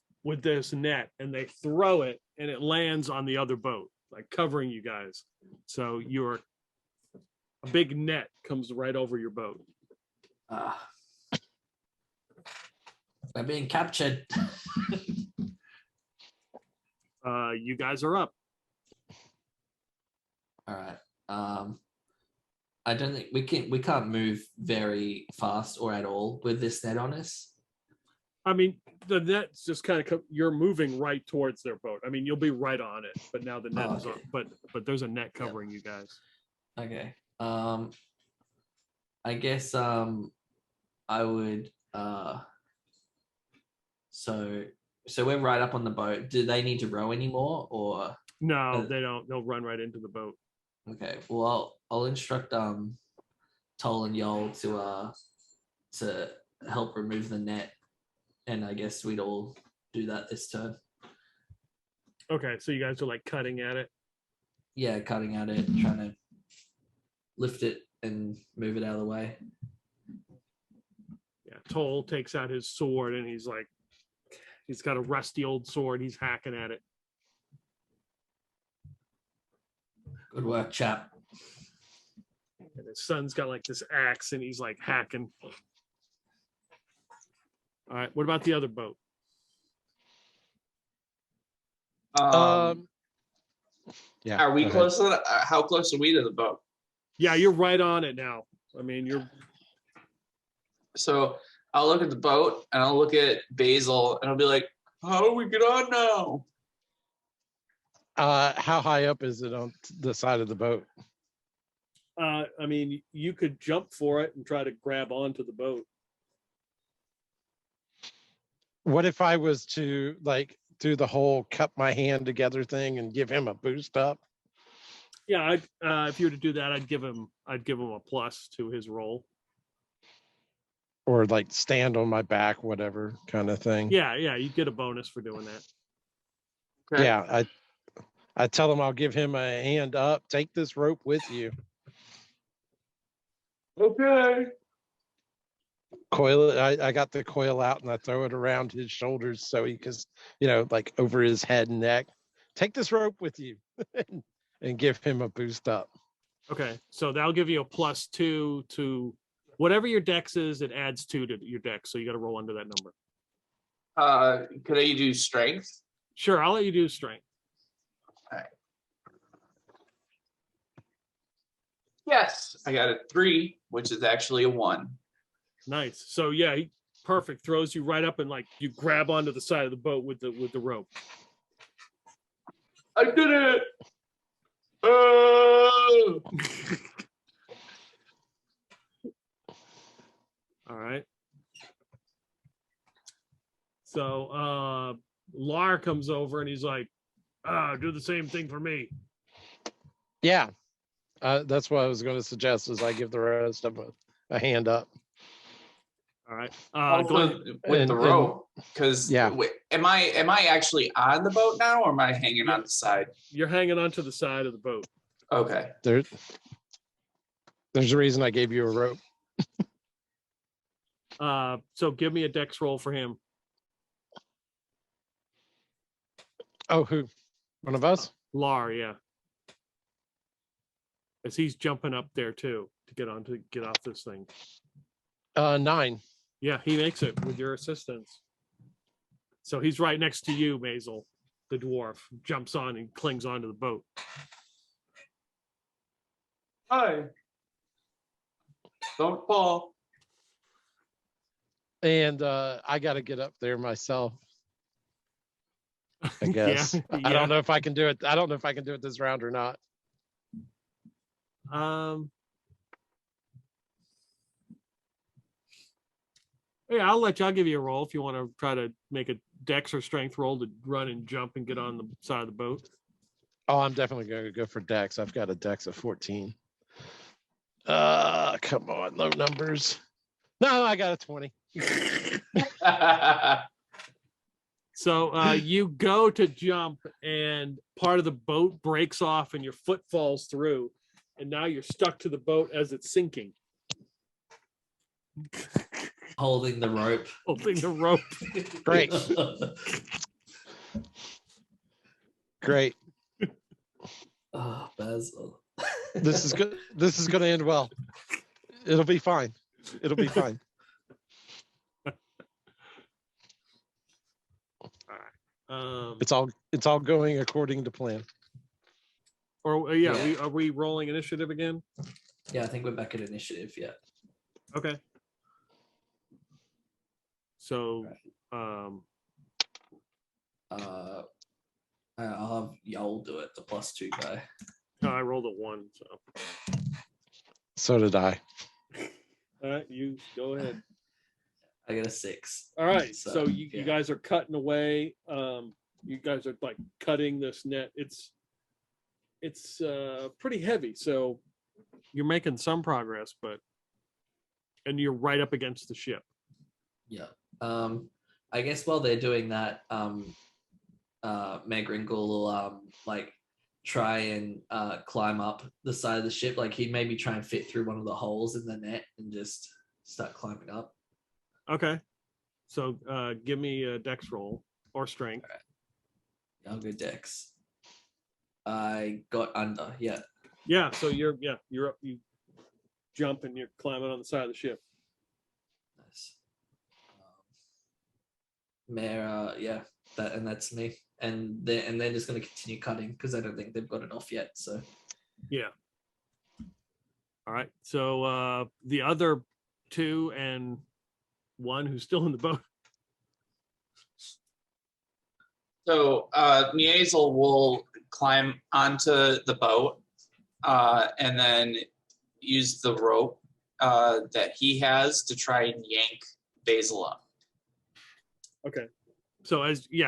net, and they throw it, and it lands on the other boat, like covering you guys. So a big net comes right over your boat. We're being captured. You guys are up. All right. I don't think we can't move very fast or at all with this net on us. I mean, the net's just kind of you're moving right towards their boat. I mean, you'll be right on it, but now the net is on. But there's a net covering you guys. Okay. I guess I would so we're right up on the boat. Do they need to row anymore, or no? They don't. They'll run right into the boat. Okay. Well, I'll instruct Toll and Yol to help remove the net, and I guess we'd all do that this turn. Okay, so you guys are like cutting at it. Yeah, cutting at it, trying to lift it and move it out of the way. Yeah, Toll takes out his sword, and he's got a rusty old sword. He's hacking at it. Good work, chap. And his son's got like this axe, and he's like hacking. All right, what about the other boat? Yeah. Are we go ahead. close to the, how close are we to the boat? Yeah, you're right on it now. I mean, you're So I'll look at the boat and I'll look at Basil and I'll be like, how do we get on now? How high up is it on the side of the boat? I mean, you could jump for it and try to grab onto the boat. What if I was to like do the whole cup my hand together thing and give him a boost up? Yeah, if you were to do that, I'd give him a plus to his roll. Or like stand on my back, whatever kind of thing. Yeah, you get a bonus for doing that. Okay. Yeah, I tell him I'll give him a hand up. Take this rope with you. Okay. Coil it. I got the coil out and I throw it around his shoulders so he can, like over his head and neck. Take this rope with you and give him a boost up. Okay, so that'll give you a +2 to whatever your dex is. It adds 2 to your dex, so you got to roll under that number. Could I do strength? Sure, I'll let you do strength. Yes. I got a 3, which is actually a 1. Nice. So yeah, perfect. Throws you right up, and like you grab onto the side of the boat with the rope. I did it. Oh! All right. So Lar comes over and he's like, do the same thing for me. Yeah. That's what I was going to suggest is I give the rest of a hand up. All right. Also, with the rope, because yeah. Am I actually on the boat now, or am I hanging on the side? You're hanging onto the side of the boat. Okay. There's a reason I gave you a rope. So give me a dex roll for him. Oh, who? One of us? Lar, yeah. As he's jumping up there too to get off this thing. 9. Yeah, he makes it with your assistance. So he's right next to you, Basil. The dwarf jumps on and clings onto the boat. Hi. Don't fall. And I got to get up there myself. I guess. I yeah. don't know if I can do it. I don't know if I can do it this round or not. Yeah, I'll give you a roll if you want to try to make a dex or strength roll to run and jump and get on the side of the boat. Oh, I'm definitely going to go for dex. I've got a dex of 14. Come on, low numbers. No, I got a 20. So you go to jump and part of the boat breaks off and your foot falls through. And now you're stuck to the boat as it's sinking. Holding the rope. Holding the rope. Great. Great. Oh, Basil. This is good. This is going to end well. It'll be fine. It'll be fine. It's all going according to plan. Or Yeah. are we rolling initiative again? Yeah, I think we're back at initiative. Yeah. Okay. So I'll have Yol do it, the +2 guy. I rolled a 1. So So did I. all right, you go ahead. I got a 6. All right, so you yeah. guys are cutting away. You guys are like cutting this net. It's pretty heavy, so you're making some progress, and you're right up against the ship. Yeah. I guess while they're doing that, Mayor Gringle will like try and climb up the side of the ship. Like he'd maybe try and fit through one of the holes in the net and just start climbing up. Okay, so give me a dex roll or strength. All right. I'll go dex. I got under. Yeah. Yeah, so you're up. You jump and you're climbing on the side of the ship. Nice. Mayor, yeah, that's me. And they're just going to continue cutting because I don't think they've got it off yet. So yeah. All right. So the other 2 and 1 who's still in the boat. So Miazel will climb onto the boat and then use the rope that he has to try and yank Basil up. Okay. So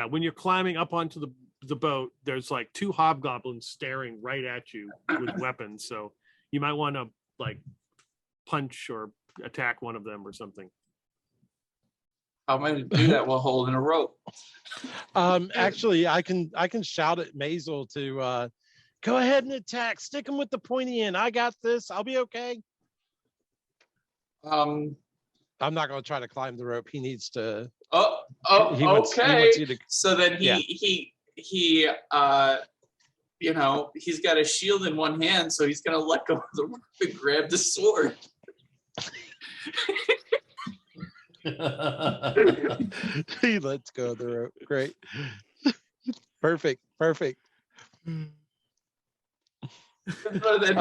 when you're climbing up onto the boat, there's like 2 hobgoblins staring right at you with weapons. So you might want to like punch or attack one of them or something. How am I going to do that while holding a rope? Actually, I can shout at Mazel to go ahead and attack. Stick him with the pointy end. I got this. I'll be okay. I'm not going to try to climb the rope. He needs to. He wants you to, so then he he's got a shield in one hand, so he's going to let go of the rope and grab the sword. He lets go of the rope. Great. Perfect. So then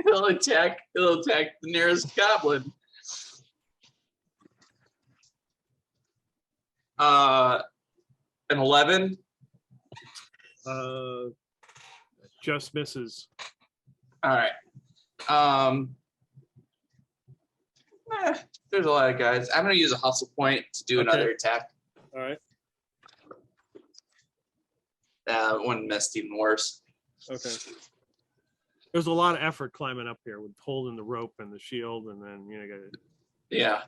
he'll attack the nearest goblin. An 11. Just misses. All right. There's a lot of guys. I'm going to use a hustle point to do another attack. All right. One missed even worse. Okay. There's a lot of effort climbing up here with holding the rope and the shield, and then Yeah.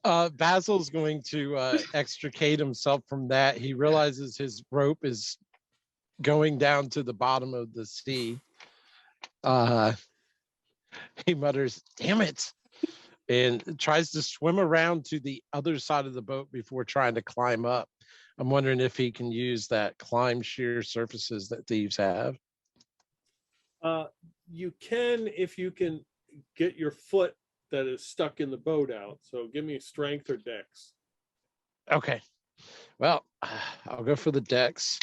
Basil's going to extricate himself from that. He realizes his rope is going down to the bottom of the sea. He mutters, "Damn it," and tries to swim around to the other side of the boat before trying to climb up. I'm wondering if he can use that climb sheer surfaces that thieves have. You can if you can get your foot that is stuck in the boat out. So give me a strength or dex. Okay. Well, I'll go for the dex.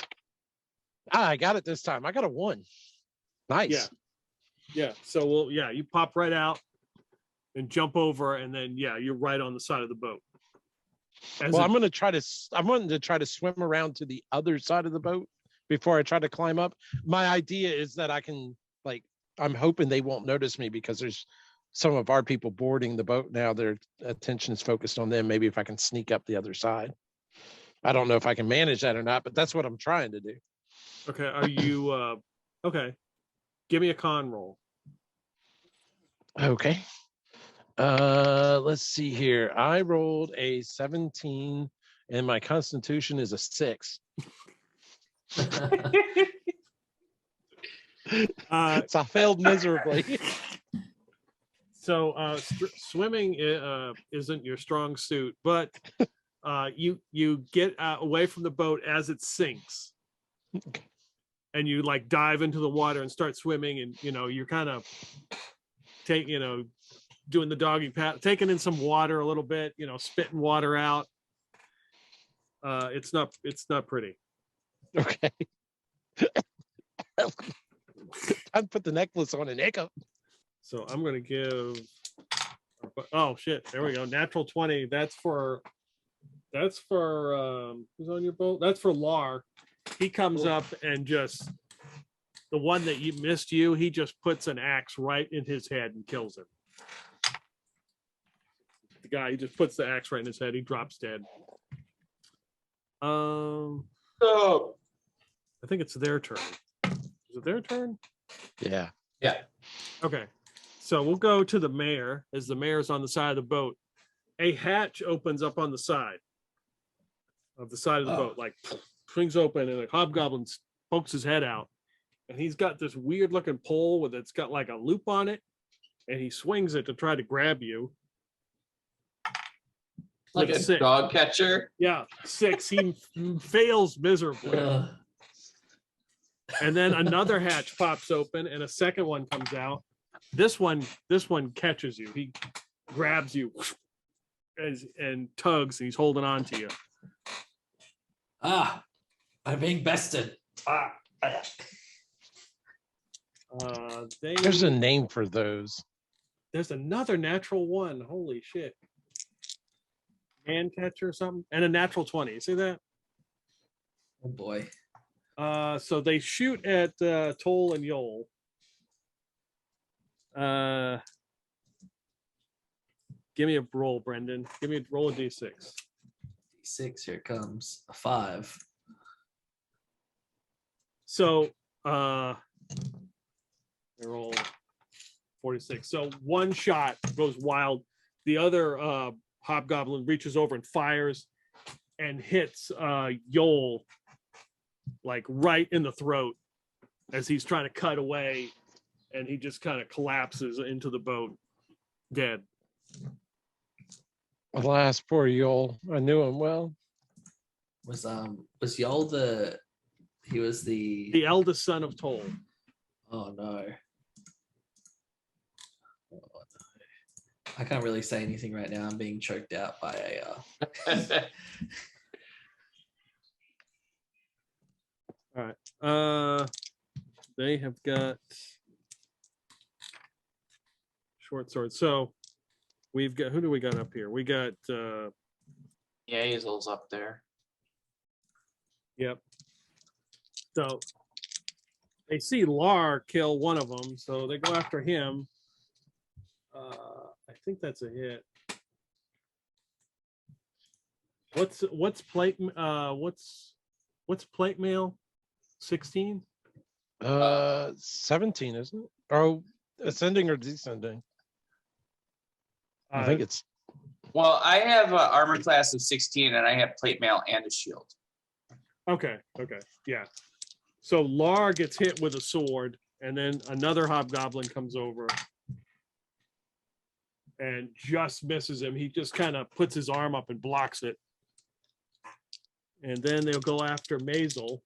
I got it this time. I got a 1. Nice. Yeah. Yeah. So you pop right out and jump over, and then you're right on the side of the boat. Well, I'm wanting to try to swim around to the other side of the boat before I try to climb up. My idea is that I can, I'm hoping they won't notice me because there's some of our people boarding the boat now. Their attention is focused on them. Maybe if I can sneak up the other side. I don't know if I can manage that or not, but that's what I'm trying to do. Okay. Are you okay? Give me a con roll. Okay. Let's see here. I rolled a 17 and my constitution is a 6. So I failed miserably. So swimming isn't your strong suit, but you get away from the boat as it sinks, and you dive into the water and start swimming, and you're kind of doing the doggy paddle, taking in some water a little bit, spitting water out. It's not pretty. Okay. I'd put the necklace on and echo. So I'm gonna give. Oh shit! There we go. Natural 20. That's for who's on your boat? That's for Lar. He comes up and just the one that missed you. He just puts an axe right in his head and kills him. The guy, he just puts the axe right in his head. He drops dead. Oh, I think it's their turn. Is it their turn? Yeah. yeah. Okay. So we'll go to the mayor, as the mayor's on the side of the boat. A hatch opens up on the side of the boat, swings open, and a hobgoblin pokes his head out. And he's got this weird looking pole that's got a loop on it, and he swings it to try to grab you. Like With a 6. dog catcher. Yeah, 6. He fails miserably. And then another hatch pops open and a second one comes out. This one catches you. He grabs you and tugs, and he's holding on to you. I'm being bested. There's a name for those. There's another natural 1. Holy shit. Man catcher or something. And a natural 20. You see that? Oh boy. So they shoot at Toll and Yol. Give me a roll, Brendan. Give me a roll of D6. D6, here it comes. A 5. So they roll 46. So one shot goes wild. The other hobgoblin reaches over and fires and hits Yol right in the throat as he's trying to cut away, and he just kind of collapses into the boat dead. Alas, poor Yol. I knew him well. Was Yol he was The eldest son of Toll. Oh no. I can't really say anything right now. I'm being choked out by a All right. They have got short swords. So we've got, who do we got up here? We got Hazel's up there. Yep. So they see Lar kill one of them, so they go after him. I think that's a hit. What's plate mail? 16? 17, isn't it? Oh, ascending or descending? I think it's. Well, I have an armor class of 16, and I have plate mail and a shield. Okay. Yeah. So Lar gets hit with a sword, and then another hobgoblin comes over and just misses him. He just kind of puts his arm up and blocks it. And then they'll go after Basil.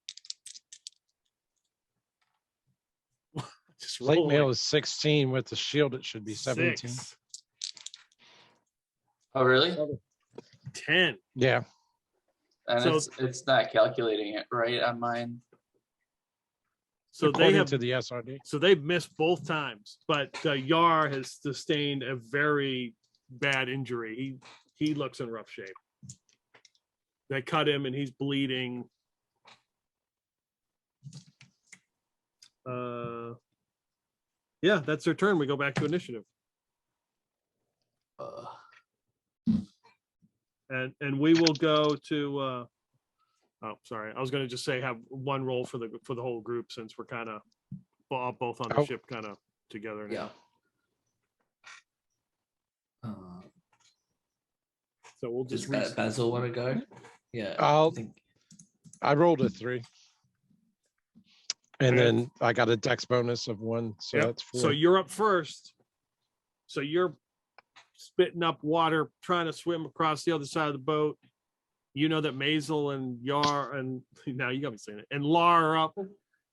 Plate mail is 16. With the shield, it should be 17. 6. Oh, really? 10. Yeah. And So- it's not calculating it right on mine. So they according have to the SRD. So they've missed both times, but Yar has sustained a very bad injury. He looks in rough shape. They cut him and he's bleeding. Yeah, that's their turn. We go back to initiative. And we will go to oh, sorry. I was going to just say have one roll for the whole group since we're kind of both on the ship kind of together now. Yeah. So we'll Does just Basil want to go? Yeah. I rolled a 3. And Okay. then I got a dex bonus of 1, so Yep. that's 4. So you're up first. So you're spitting up water, trying to swim across the other side of the boat. You know that Mazel and Yar and now you got me saying it, and Lar are up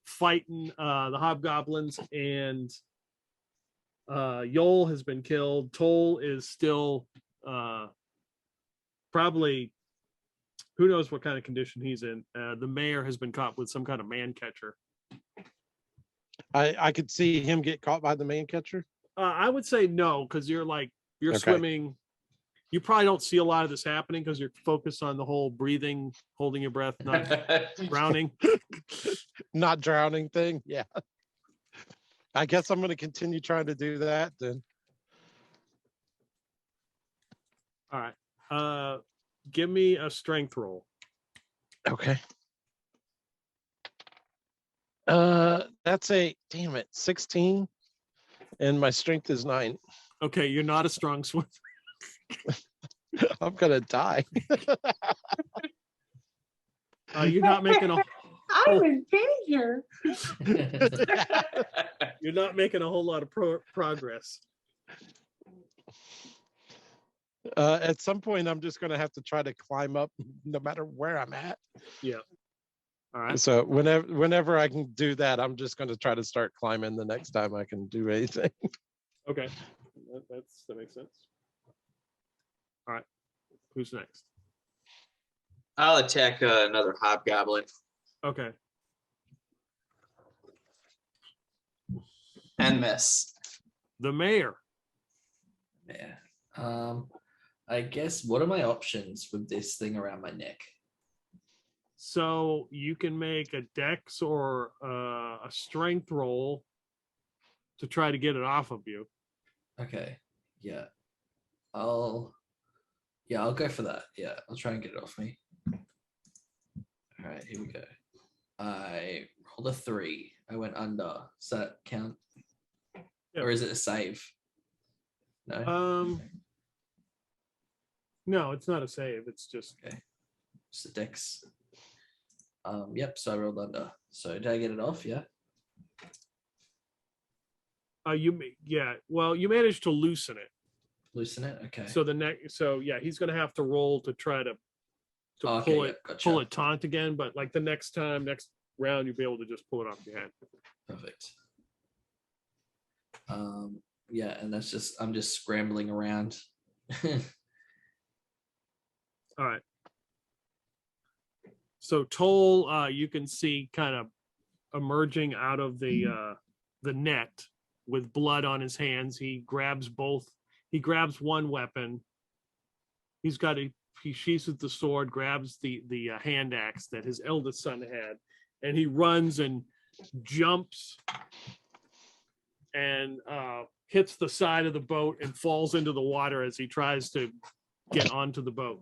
fighting the hobgoblins, and Yol has been killed. Toll is still probably, who knows what kind of condition he's in. The mayor has been caught with some kind of man catcher. I could see him get caught by the man catcher. I would say no, because you're Okay. swimming. You probably don't see a lot of this happening because you're focused on the whole breathing, holding your breath, not drowning. Not drowning thing. Yeah. I guess I'm going to continue trying to do that then. All right. Give me a strength roll. Okay. That's a 16, and my strength is 9. Okay, you're not a strong swimmer. I'm gonna die. You're not making a. I'm in danger. You're not making a whole lot of progress. At some point, I'm just gonna have to try to climb up, no matter where I'm at. Yeah. All right. So whenever I can do that, I'm just gonna try to start climbing the next time I can do anything. Okay. That makes sense. All right. Who's next? I'll attack another hobgoblin Okay. and miss. The mayor. Yeah. I guess what are my options with this thing around my neck? So you can make a dex or a strength roll to try to get it off of you. Okay. Yeah. I'll go for that. Yeah, I'll try and get it off me. All right, here we go. I rolled a 3. I went under. Does that count? Yeah. Or is it a save? No. No, it's not a save. It's just Okay. Just a dex. Yep. So I rolled under. So did I get it off? Yeah. well, you managed to loosen it. Loosen it. Okay. So yeah, he's gonna have to roll to try to Okay, pull yeah, it gotcha. pull it taunt again, but like the next round you'll be able to just pull it off your hand. Perfect. Yeah, and I'm just scrambling around. All right. So Toll, you can see kind of emerging out of the net with blood on his hands. He grabs one weapon. He sheathes the sword, grabs the hand axe that his eldest son had, and he runs and jumps and hits the side of the boat and falls into the water as he tries to get onto the boat.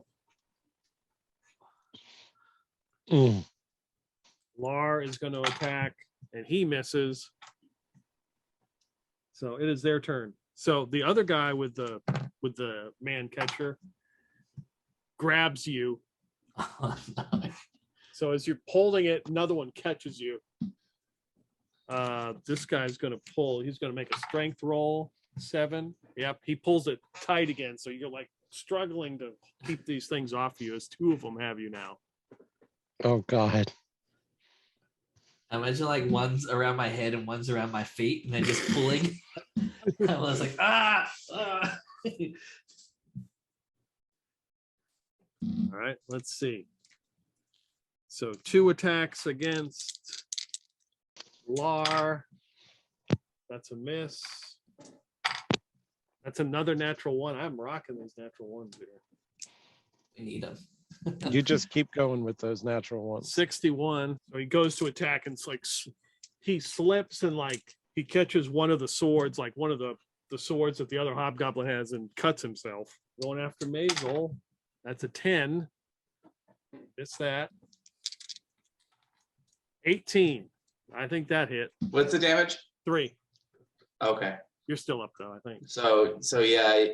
Lar is going to attack, and he misses. So it is their turn. So the other guy with the man catcher grabs you. Oh, no. So as you're holding it, another one catches you. This guy's going to pull. He's going to make a strength roll. 7. Yep, he pulls it tight again. So you're like struggling to keep these things off you as 2 of them have you now. Oh God. Imagine like one's around my head and one's around my feet, and they're just pulling. I was like, ah. All right, let's see. So 2 attacks against Lar. That's a miss. That's another natural one. I'm rocking these natural ones here. We need them. You just keep going with those natural ones. 61. So he goes to attack and it's like he slips and like he catches one of the swords, like one of the swords that the other hobgoblin has, and cuts himself. Going after Basil. That's a 10. It's that. 18. I think that hit. What's the damage? 3. Okay. You're still up though, I think. So yeah,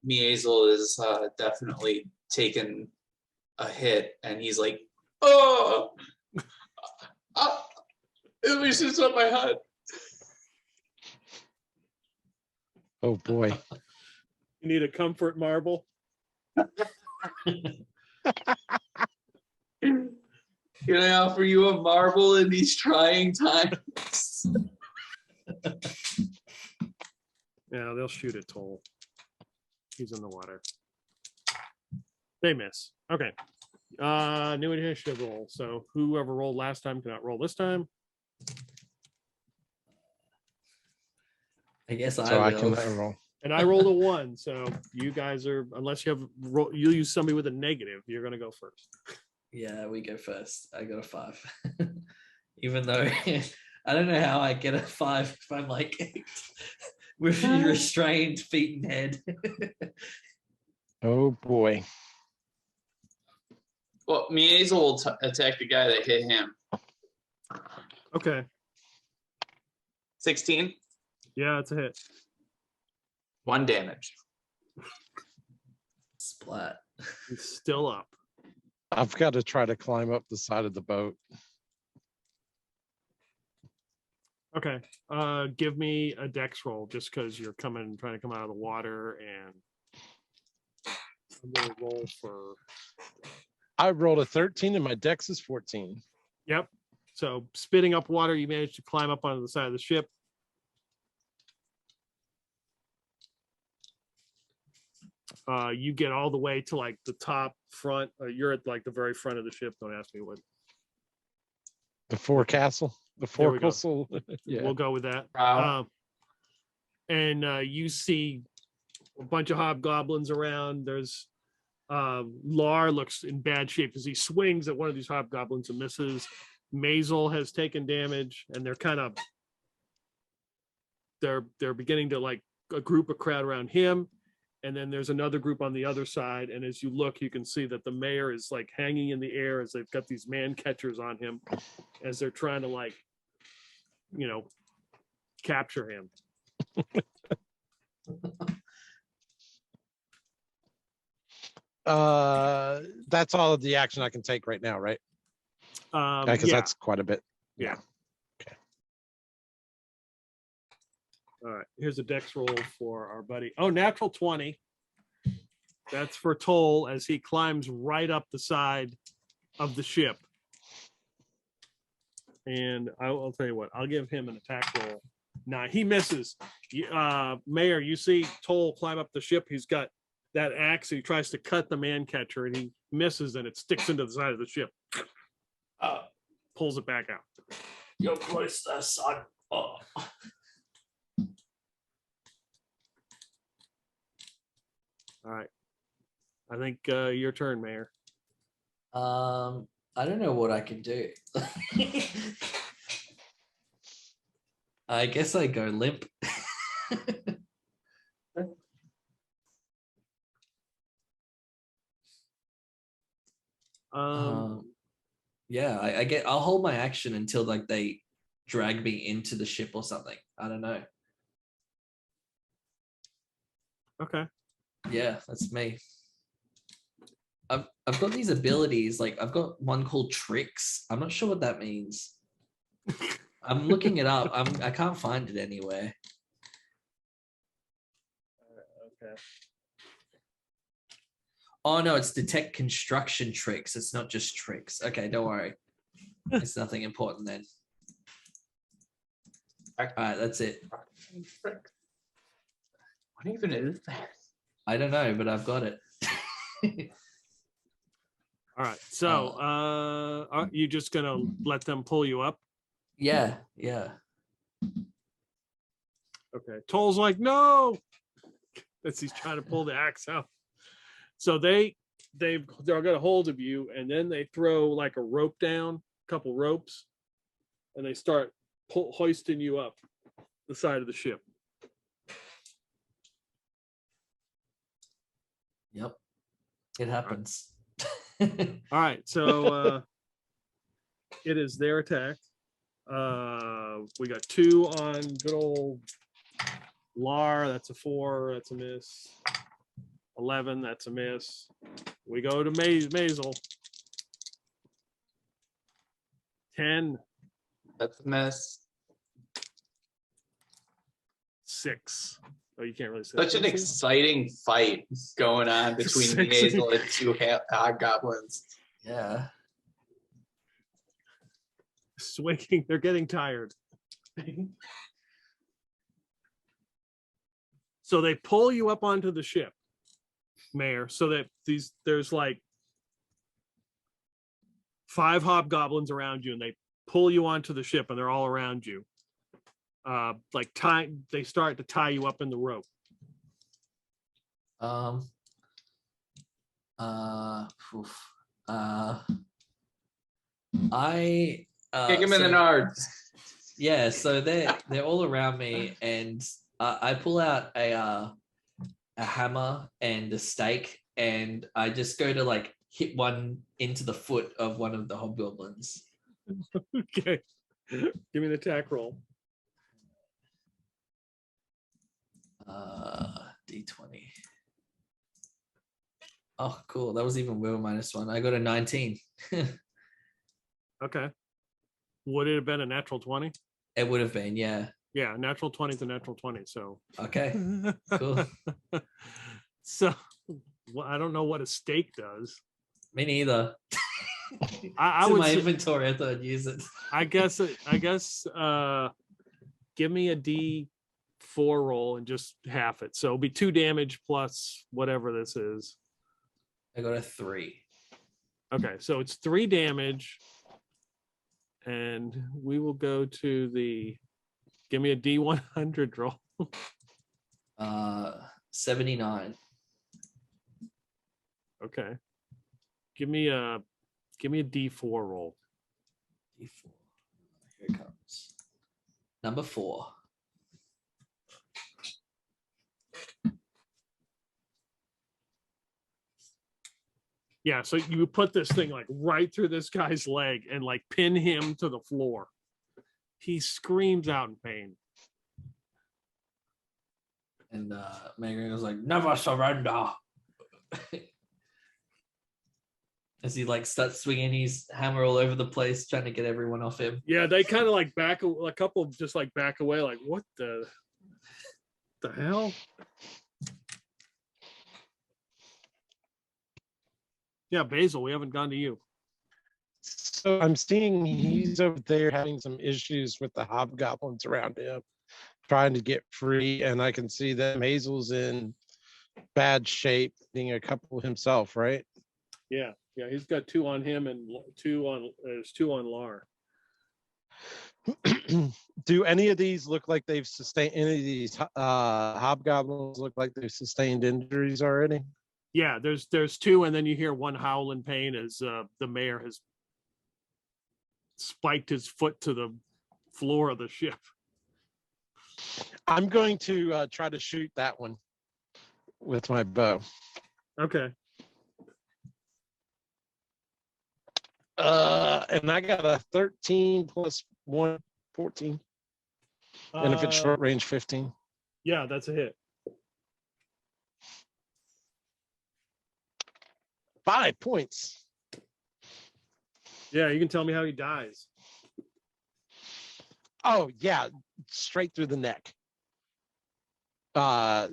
Miazel is definitely taken a hit, and he's like, oh, at least it's not my head. Oh boy. You need a comfort marble. Can I offer you a marble in these trying times? Yeah, they'll shoot at Toll. He's in the water. They miss. Okay. New initiative roll. So whoever rolled last time cannot roll this time. I guess So I I will. can roll. And I rolled a 1. So you guys are, unless you have you use somebody with a negative, you're gonna go first. Yeah, we go first. I got a 5. Even though I don't know how I get a 5 if I'm like with restrained feet and head. Oh boy. Well, Miazel will attack the guy that hit him. Okay. 16, Yeah, it's a hit. 1 damage. Splat. He's still up. I've got to try to climb up the side of the boat. Okay. Give me a dex roll just because you're trying to come out of the water, and I'm gonna roll for. I rolled a 13 and my dex is 14. Yep. So spitting up water, you managed to climb up onto the side of the ship. You get all the way to like the top front. You're at like the very front of the ship. Don't ask me what. The forecastle. The There we go. forecastle. Yeah. We'll go with that. Wow. And you see a bunch of hobgoblins around. There's Lar looks in bad shape as he swings at one of these hobgoblins and misses. Basil has taken damage, and they're kind of they're beginning to like a crowd around him. And then there's another group on the other side. And as you look, you can see that the mayor is like hanging in the air as they've got these man catchers on him as they're trying to like, capture him. That's all of the action I can take right now, right? Because that's quite a bit. Yeah. Okay. All right. Here's a dex roll for our buddy. Oh, natural 20. That's for Toll as he climbs right up the side of the ship. And I'll tell you what, I'll give him an attack roll. Nah, he misses. Mayor, you see Toll climb up the ship. He's got that axe. He tries to cut the man catcher and he misses and it sticks into the side of the ship. Pulls it back out. You're close there, son. Oh. All right. I think your turn, Mayor. I don't know what I can do. I guess I go limp. Yeah, I'll hold my action until like they drag me into the ship or something. I don't know. Okay. Yeah, that's me. I've got these abilities, like I've got one called tricks. I'm not sure what that means. I'm looking it up. I can't find it anywhere. Okay. Oh no, it's detect construction tricks. It's not just tricks. Okay, don't worry. It's nothing important then. All right, that's it. What even is that? I don't know, but I've got it. All right. So are you just gonna let them pull you up? Yeah. Okay. Toll's like, no. As he's trying to pull the axe out. So they're got a hold of you, and then they throw like a rope down, a couple ropes, and they start hoisting you up the side of the ship. Yep. It happens. All right, so it is their attack. We got 2 on good old Lar. That's a 4. That's a miss. 11. That's a miss. We go to Basil. 10. That's a miss. 6. Oh, you can't really say Such that. an exciting fight going on between Basil and 2 hobgoblins. Yeah. Swinging. They're getting tired. So they pull you up onto the ship, Mayor, so that there's like 5 hobgoblins around you, and they pull you onto the ship, and they're all around you. They start to tie you up in the rope. Oof. I Kick him in the nards. Yeah, so they're all around me, and I pull out a hammer and a stake, and I just go to like hit one into the foot of one of the hobgoblins. Okay. Give me an attack roll. D20. Oh, cool. That was even will -1. I got a 19. Okay. Would it have been a natural 20? It would have been, yeah. Yeah, natural 20 is a natural 20. So Okay, cool. So well, I don't know what a stake does. Me neither. I It's in would my say, inventory. I thought I'd use it. I guess give me a D4 roll and just half it. So it'll be 2 damage plus whatever this is. I got a 3. Okay, so it's 3 damage. And we will go to give me a D100 roll. 79. Okay. Give me a D4 roll. D4. Here it comes. Number 4. Yeah, so you put this thing like right through this guy's leg and like pin him to the floor. He screams out in pain. And Mayor Gringle was like, never surrender. As he like starts swinging his hammer all over the place, trying to get everyone off him. Yeah, they kind of like a couple just like back away, like what the hell? Yeah, Basil, we haven't gone to you. So I'm seeing he's over there having some issues with the hobgoblins around him, trying to get free, and I can see that Basil's in bad shape, being a couple himself, right? Yeah, he's got 2 on him and 2 on Lar. Do any of these look like they've sustained, any of these hobgoblins look like they've sustained injuries already? Yeah, there's 2, and then you hear one howl in pain as the mayor has spiked his foot to the floor of the ship. I'm going to try to shoot that one with my bow. Okay. And I got a 13 plus 1, 14. And if it's short range, 15. Yeah, that's a hit. 5 points. Yeah, you can tell me how he dies. Oh, yeah, straight through the neck. I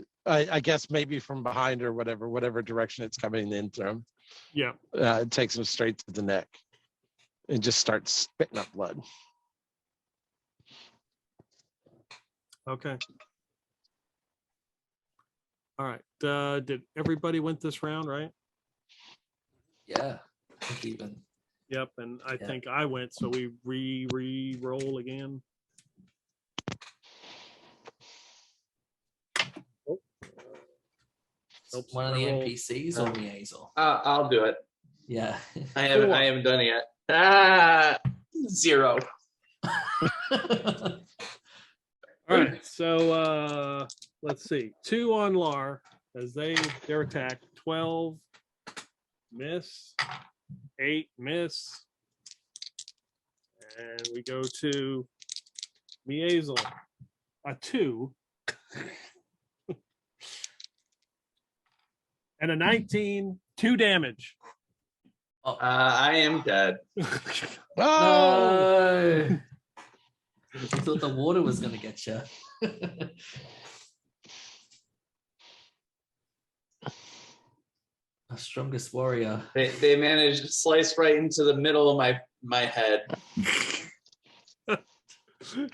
guess maybe from behind or whatever direction it's coming in from. Yeah. It takes him straight to the neck and just starts spitting up blood. Okay. All right. Did everybody win this round, right? Yeah. I think even Yep, and I Yeah. think I went, so we re-roll again. Oh. Oops, One of I the rolled. NPCs or Miazel? I'll do it. Yeah. I haven't done it yet. 0. All right, so let's see. 2 on Lar as their attack. 12 miss, 8 miss, and we go to Miazel. A 2 and a 19. 2 damage. I am dead. Oh, No. You thought the water was going to get you. Our strongest warrior. They managed to slice right into the middle of my head.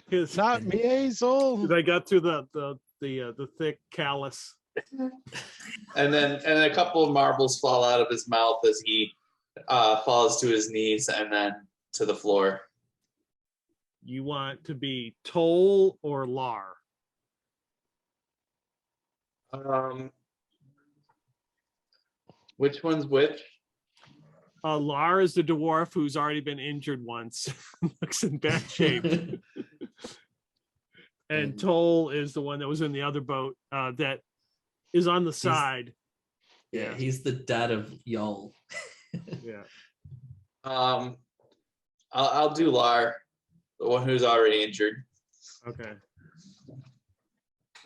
His, not me, Hazel. they got through the thick callus. And then a couple of marbles fall out of his mouth as he falls to his knees and then to the floor. You want to be Toll or Lar? Which one's which? Lar is the dwarf who's already been injured once. Looks in bad shape. And Toll is the one that was in the other boat that is on the side. Yeah, he's the dad of Yol. Yeah. I'll do Lar, the one who's already injured. Okay.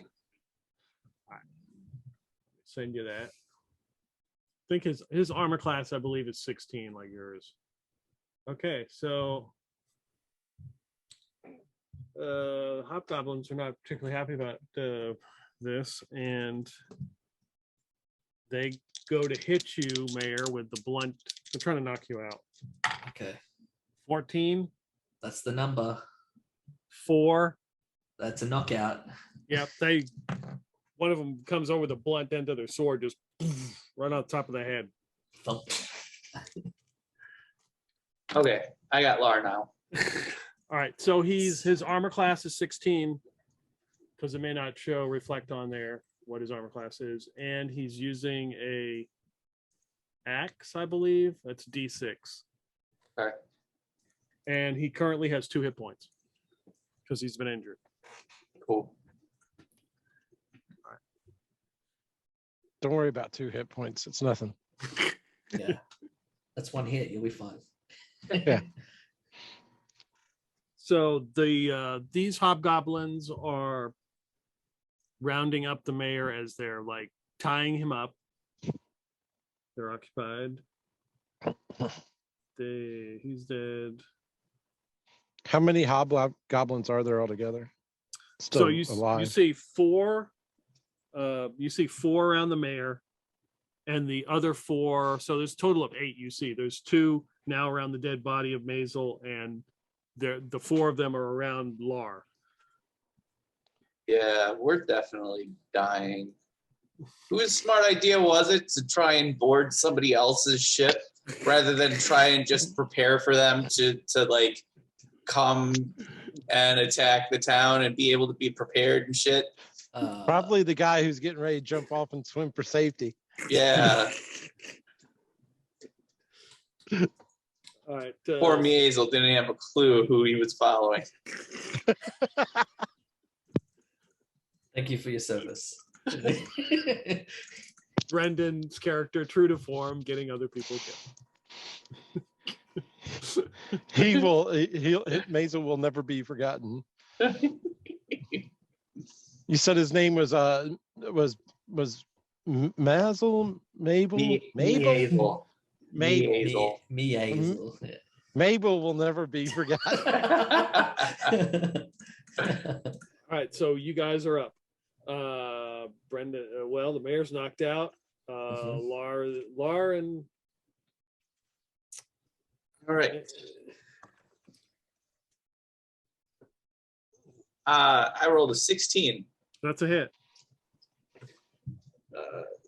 All right. Send you that. I think his armor class, I believe, is 16, like yours. Okay, so Hobgoblins are not particularly happy about this, and they go to hit you, Mayor, with the blunt. They're trying to knock you out. Okay. 14, That's the number. 4. That's a knockout. Yep, one of them comes over the blunt end of their sword, just right on top of the head. Thump. Okay, I got Lar now. All right, so his armor class is 16 because it may not reflect on there what his armor class is, and he's using a axe, I believe. That's D6. Okay. And he currently has 2 hit points because he's been injured. Cool. Don't worry about 2 hit points. It's nothing. Yeah. That's 1 hit. You'll be fine. Yeah. So these hobgoblins are rounding up the mayor as they're like tying him up. They're occupied. He's dead. How many hobgoblins are there altogether? Still So you alive. see 4. You see 4 around the mayor, and the other 4. So there's a total of 8. You see, there's 2 now around the dead body of Basil, and the 4 of them are around Lar. Yeah, we're definitely dying. Whose smart idea was it to try and board somebody else's ship rather than try and just prepare for them to like come and attack the town and be able to be prepared and shit? Probably the guy who's getting ready to jump off and swim for safety. Yeah. All right. Poor Miazel didn't have a clue who he was following. Thank you for your service. Brendan's character, true to form, getting other people killed. Mazel will never be forgotten. You said his name was Mazel? Mabel? Miazel. Mabel. Miazel. Mabel will never be forgotten. All right, so you guys are up. Brendan, well, the mayor's knocked out. Lar and All right. I rolled a 16. that's a hit.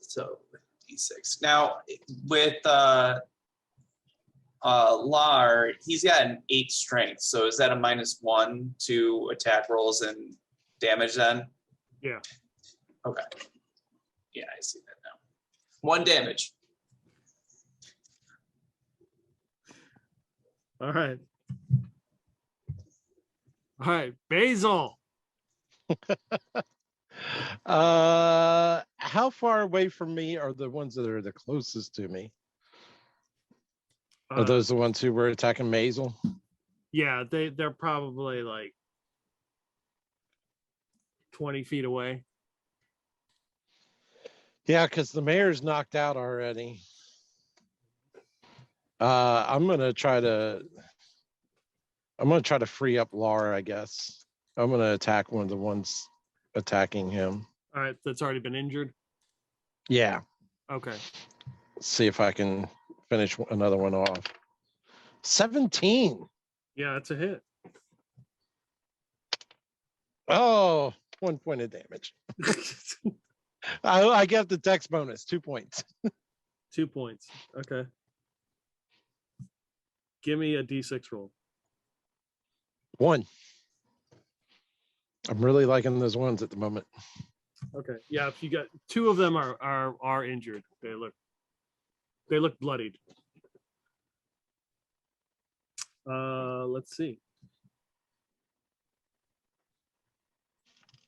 So D6. Now with Lar, he's got an 8 strength. So is that a -1 to attack rolls and damage then? Yeah. Okay. Yeah, I see that now. 1 damage. All right. All right, Basil. How far away from me are the ones that are the closest to me? Are those the ones who were attacking Basil? Yeah, they're probably like 20 feet away. Yeah, because the mayor's knocked out already. I'm gonna try to free up Lar, I guess. I'm gonna attack one of the ones attacking him. All right, that's already been injured. Yeah. Okay. See if I can finish another one off. 17. Yeah, that's a hit. Oh, 1 point of damage. I get the dex bonus, 2 points. 2 points. Okay. Give me a D6 roll. 1. I'm really liking those ones at the moment. Okay. Yeah, if you got 2 of them are injured. They look bloodied. Let's see.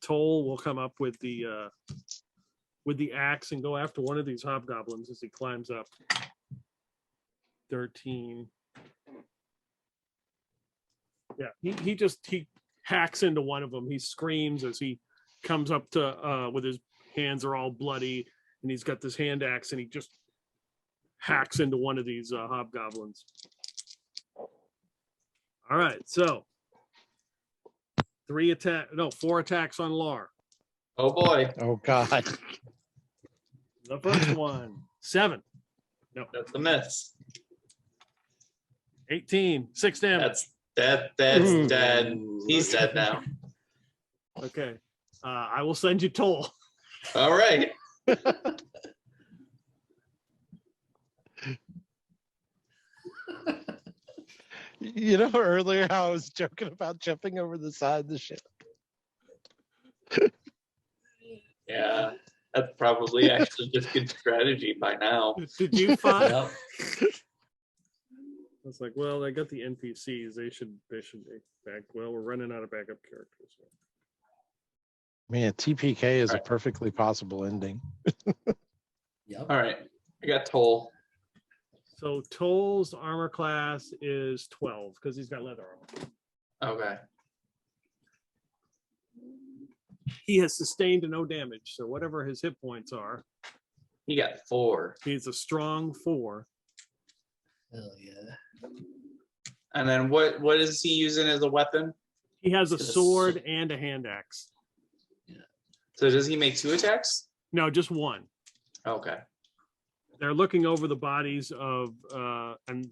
Toll will come up with the axe and go after one of these hobgoblins as he climbs up. 13. Yeah, he hacks into one of them. He screams as he comes up to with his hands are all bloody, and he's got this hand axe, and he just hacks into one of these hobgoblins. All right, so 4 attacks on Lar. Oh boy. Oh God. The first one, 7. No, That's the myths. 18, 6 damage. That's Ooh. dead. He's dead now. Okay, I will send you Toll. All right. You know earlier how I was joking about jumping over the side of the ship? Yeah. That's probably actually just good strategy by now. Did you find? Yep. I was like, well, I got the NPCs. They should be back. Well, we're running out of backup characters. Man, TPK is a Right. perfectly possible ending. Yep. All right. I got Toll. So Toll's armor class is 12 because he's got leather armor. Okay. He has sustained no damage, so whatever his hit points are, He got 4. he's a strong 4. Hell yeah. And then what is he using as a weapon? He has a He's got a sword and a hand axe. So does he make 2 attacks? No, just 1. Okay. They're looking over the bodies of and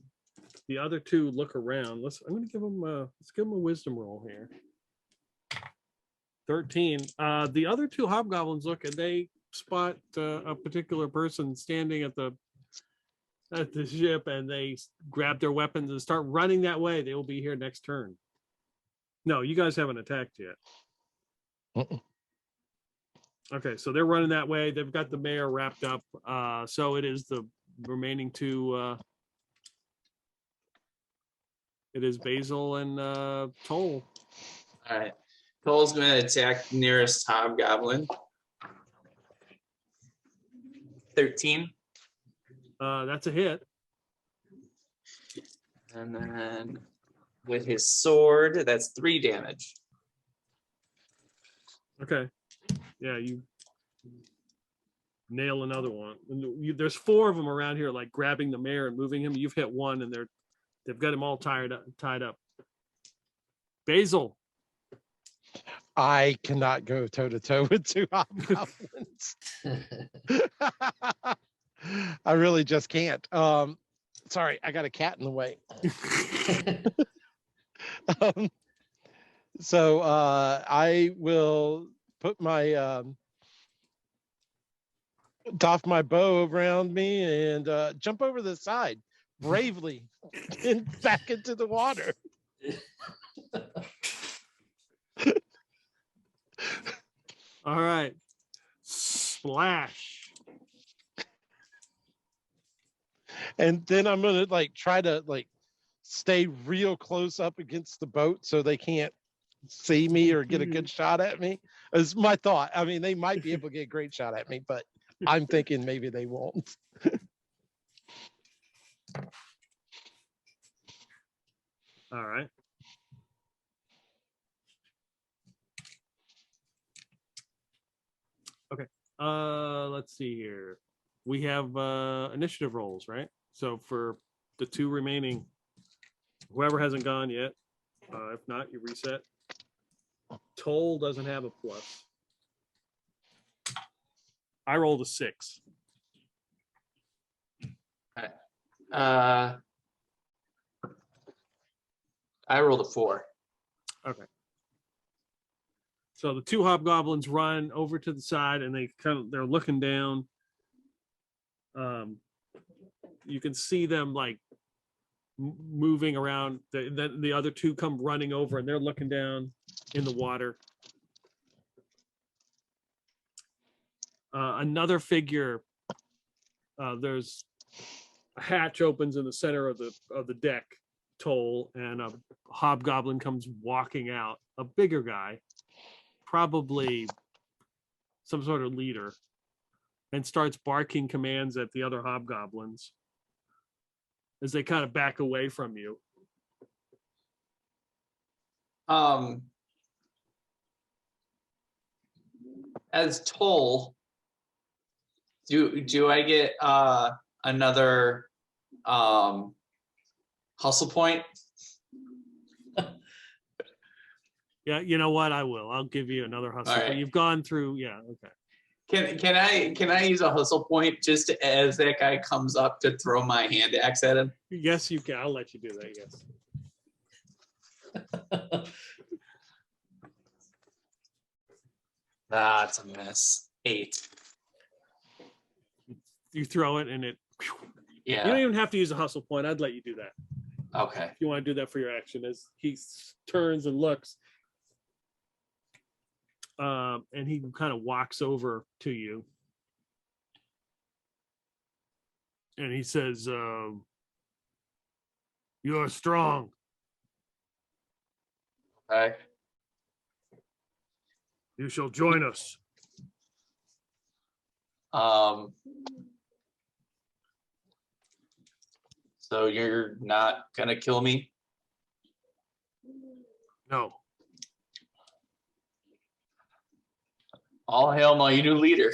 the other 2 look around. I'm going to give them let's give them a wisdom roll here. 13. The other 2 hobgoblins look and they spot a particular person standing at the ship, and they grab their weapons and start running that way. They will be here next turn. No, you guys haven't attacked yet. Uh-uh. Okay, so they're running that way. They've got the mayor wrapped up. So it is the remaining 2. It is Basil and Toll. All right. Toll's going to attack the nearest hobgoblin. 13. That's a hit. And then with his sword, that's 3 damage. Okay. Yeah, you nail another one. There's 4 of them around here, like grabbing the mayor and moving him. You've hit 1, and they've got him all tied up. Basil. I cannot go toe to toe with 2 hobgoblins. I really just can't. Sorry, I got a cat in the way. So I will put my doff my bow around me and jump over the side. bravely back into the water. All right. Splash. And then I'm gonna like try to like stay real close up against the boat so they can't see me or get a good shot at me. Is my thought. I mean, they might be able to get a great shot at me, but I'm thinking maybe they won't. All right. Okay. Let's see here. We have initiative rolls, right? So for the two remaining, whoever hasn't gone yet, if not, you reset. Toll doesn't have a plus. I rolled a 6. I rolled a 4. Okay. So the two hobgoblins run over to the side, and they're looking down. You can see them like moving around. Then the other two come running over, and they're looking down in the water. Another figure. There's a hatch opens in the center of the deck, Toll, and a hobgoblin comes walking out. A bigger guy, probably some sort of leader, and starts barking commands at the other hobgoblins as they kind of back away from you. As Toll, do I get another hustle point? Yeah, you know what? I will. I'll give you another hustle. All right. You've gone through. Yeah. Okay. Can I use a hustle point just as that guy comes up to throw my hand axe at him? Yes, you can. I'll let you do that. Yes. That's a miss. 8. You throw it, and it. Yeah. You don't even have to use a hustle point. I'd let you do that Okay. if you want to do that for your action. As he turns and looks, and he kind of walks over to you, and he says, "You're strong." Okay. You shall join us. So you're not gonna kill me? No. All hail my new leader.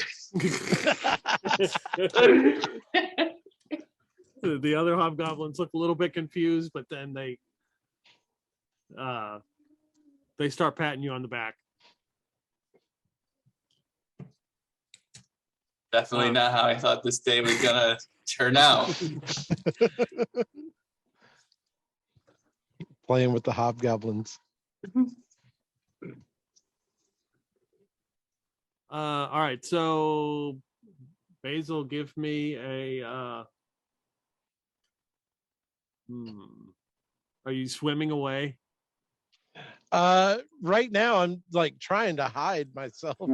The other hobgoblins look a little bit confused, but then they start patting you on the back. Definitely not how I thought this day was gonna turn out. Playing with the hobgoblins. All right, so Basil, give me a. Are you swimming away? Right now I'm like trying to hide myself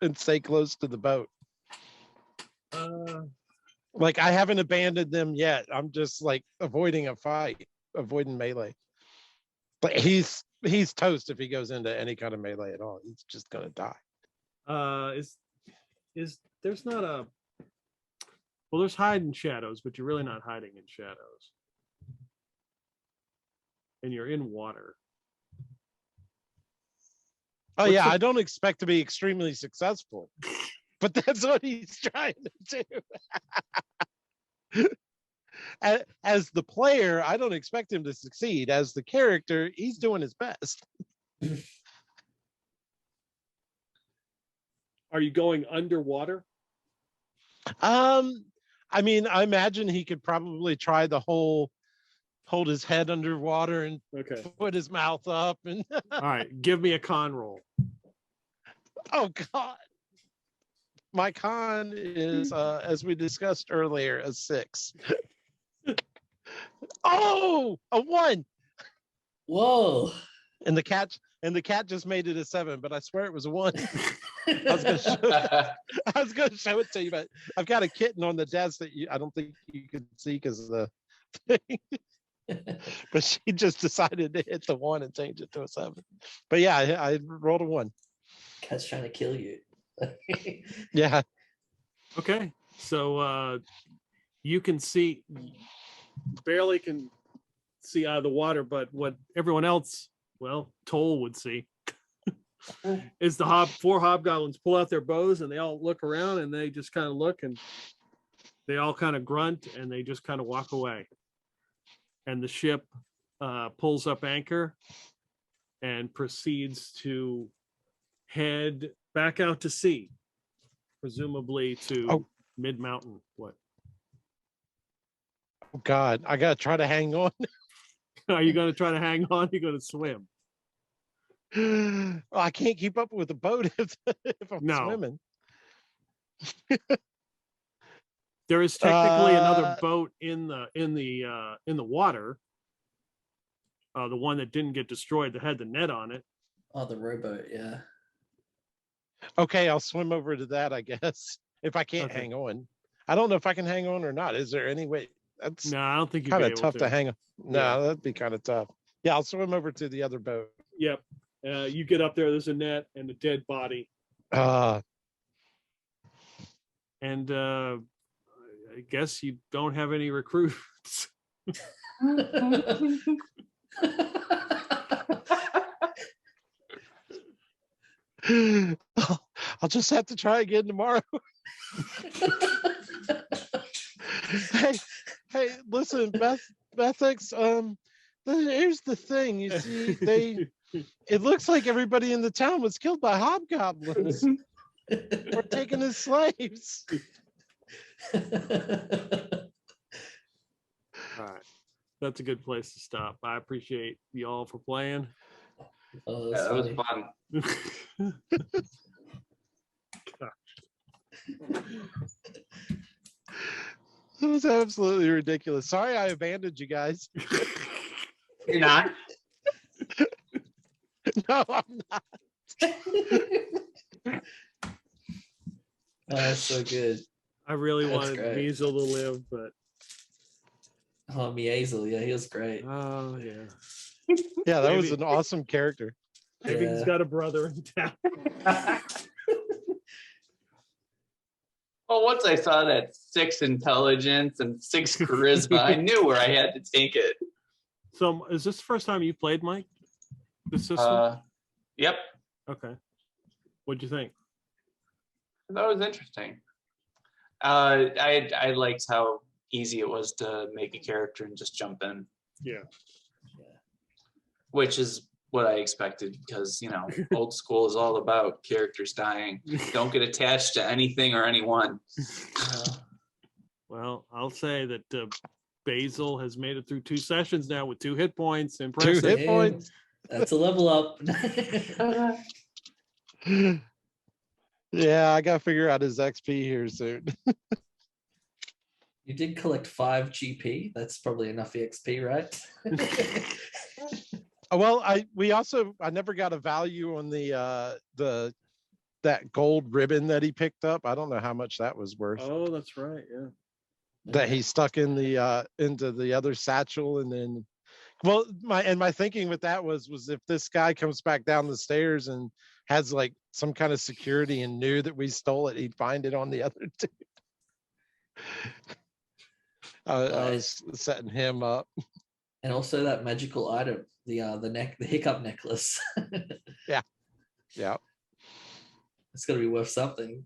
and stay close to the boat. Like I haven't abandoned them yet. I'm just like avoiding a fight, avoiding melee. But he's toast if he goes into any kind of melee at all. He's just gonna die. Is there's not a there's hide in shadows, but you're really not hiding in shadows. And you're in water. Oh yeah, I don't expect to be extremely successful. But that's what he's trying to do. As the player, I don't expect him to succeed. As the character, he's doing his best. Are you going underwater? I mean, I imagine he could probably try the whole hold his head underwater and put his mouth up and all right, give me a con roll. Oh God. My con is, as we discussed earlier, a 6. Oh, a 1. Whoa. And the cat just made it a 7, but I swear it was a 1. I was gonna show it to you, but I've got a kitten on the desk that I don't think you could see because of the thing. But she just decided to hit the 1 and change it to a 7. But yeah, I rolled a 1. Cat's trying to kill you. Yeah. Okay, so you can see, barely can see out of the water, but what everyone else, well, Toll would see, is the 4 hobgoblins pull out their bows and they all look around and they just kind of look and they all kind of grunt and they just kind of walk away. And the ship pulls up anchor and proceeds to head back out to sea, presumably to mid-mountain. What? Oh God, I gotta try to hang on. Are you going to try to hang on? You're going to swim. Well, I can't keep up with the boat if I'm swimming. There is technically another boat in the water. The one that didn't get destroyed that had the net on it. Oh, the rowboat, yeah. Okay, I'll swim over to that, I guess. If I can't hang on. I don't know if I can hang on or not. Is there any way? That's No, I don't think you'd kind be of able tough to hang on. No, Yeah. that'd be kind of tough. Yeah, I'll swim over to the other boat. Yep. You get up there, there's a net and a dead body. And I guess you don't have any recruits. I'll just have to try again tomorrow. hey, listen, Bethix, here's the thing. You see, it looks like everybody in the town was killed by hobgoblins. We're taken as slaves. All right. That's a good place to stop. I appreciate y'all for playing. Oh, Yeah, that's that was funny. fun. It was absolutely ridiculous. Sorry I abandoned you guys. You're not? No, I'm not. Oh, that's so good. I really That's wanted great. Basil to live, but Oh, Mazel, yeah, he was great. oh yeah. Yeah, that was Maybe- an awesome character. Maybe he's Yeah. got a brother in town. Well, once I saw that 6 intelligence and 6 charisma, I knew where I had to take it. So is this the first time you played, Mike? The system? Yep, Okay. What'd you think? that was interesting. I liked how easy it was to make a character and just jump in, Yeah. which is what I expected because, old school is all about characters dying. Don't get attached to anything or anyone. Well, I'll say that Basil has made it through 2 sessions now with 2 hit points. 2 Impressive. hit Yeah, points. That's a level up. Yeah, I gotta figure out his XP here soon. You did collect 5 GP. That's probably enough EXP, right? Well, I never got a value on that gold ribbon that he picked up. I don't know how much that was worth. Oh, that's right. Yeah. That he stuck in the into the other satchel, and then my thinking with that was if this guy comes back down the stairs and has like some kind of security and knew that we stole it, he'd find it on the other two. I was setting him up. And also that magical item, the hiccup necklace. Yeah. It's gonna be worth something.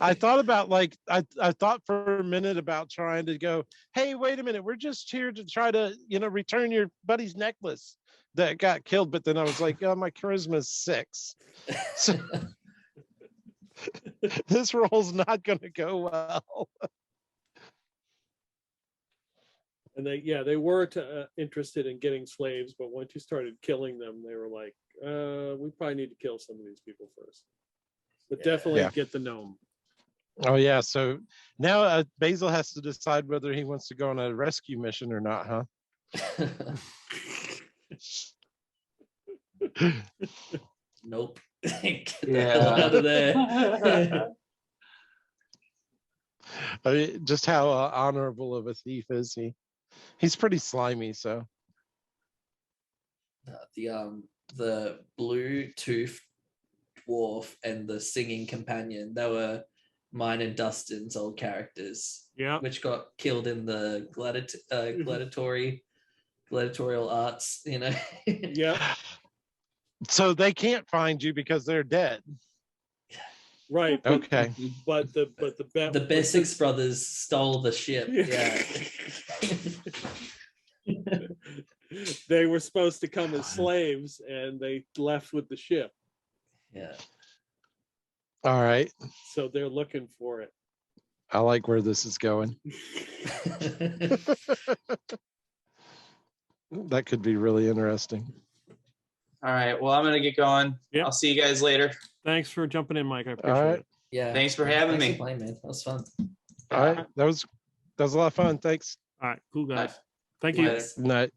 I thought about I thought for a minute about trying to go, hey, wait a minute, we're just here to try to, return your buddy's necklace that got killed. But then I was like, oh, my charisma is 6. So this role's not gonna go well. And they were interested in getting slaves, but once you started killing them, they were like, we probably need to kill some of these people first. But definitely Yeah. get the gnome. Oh yeah. So now Basil has to decide whether he wants to go on a rescue mission or not, huh? Nope. Get the Yeah. hell out of there. I mean, just how honorable of a thief is he? He's pretty slimy, so. The blue tooth dwarf and the singing companion, they were mine and Dustin's old characters, Yeah. which got killed in the gladiatorial arts, you know. Yeah. So they can't find you because they're dead. Right. Okay. But the The Besix brothers stole the ship. Yeah. they were supposed to come as slaves and they left with the ship. Yeah. All right. So they're looking for it. I like where this is going. That could be really interesting. All right. Well, I'm gonna get going. Yep. I'll see you guys later. Thanks for jumping in, Mike. I appreciate right. it. Yeah. Thanks for having Thanks me. for playing, man. That was fun. All right. That was a lot of fun. Thanks. All right, cool guys. Bye. Thank you. Later. Good night.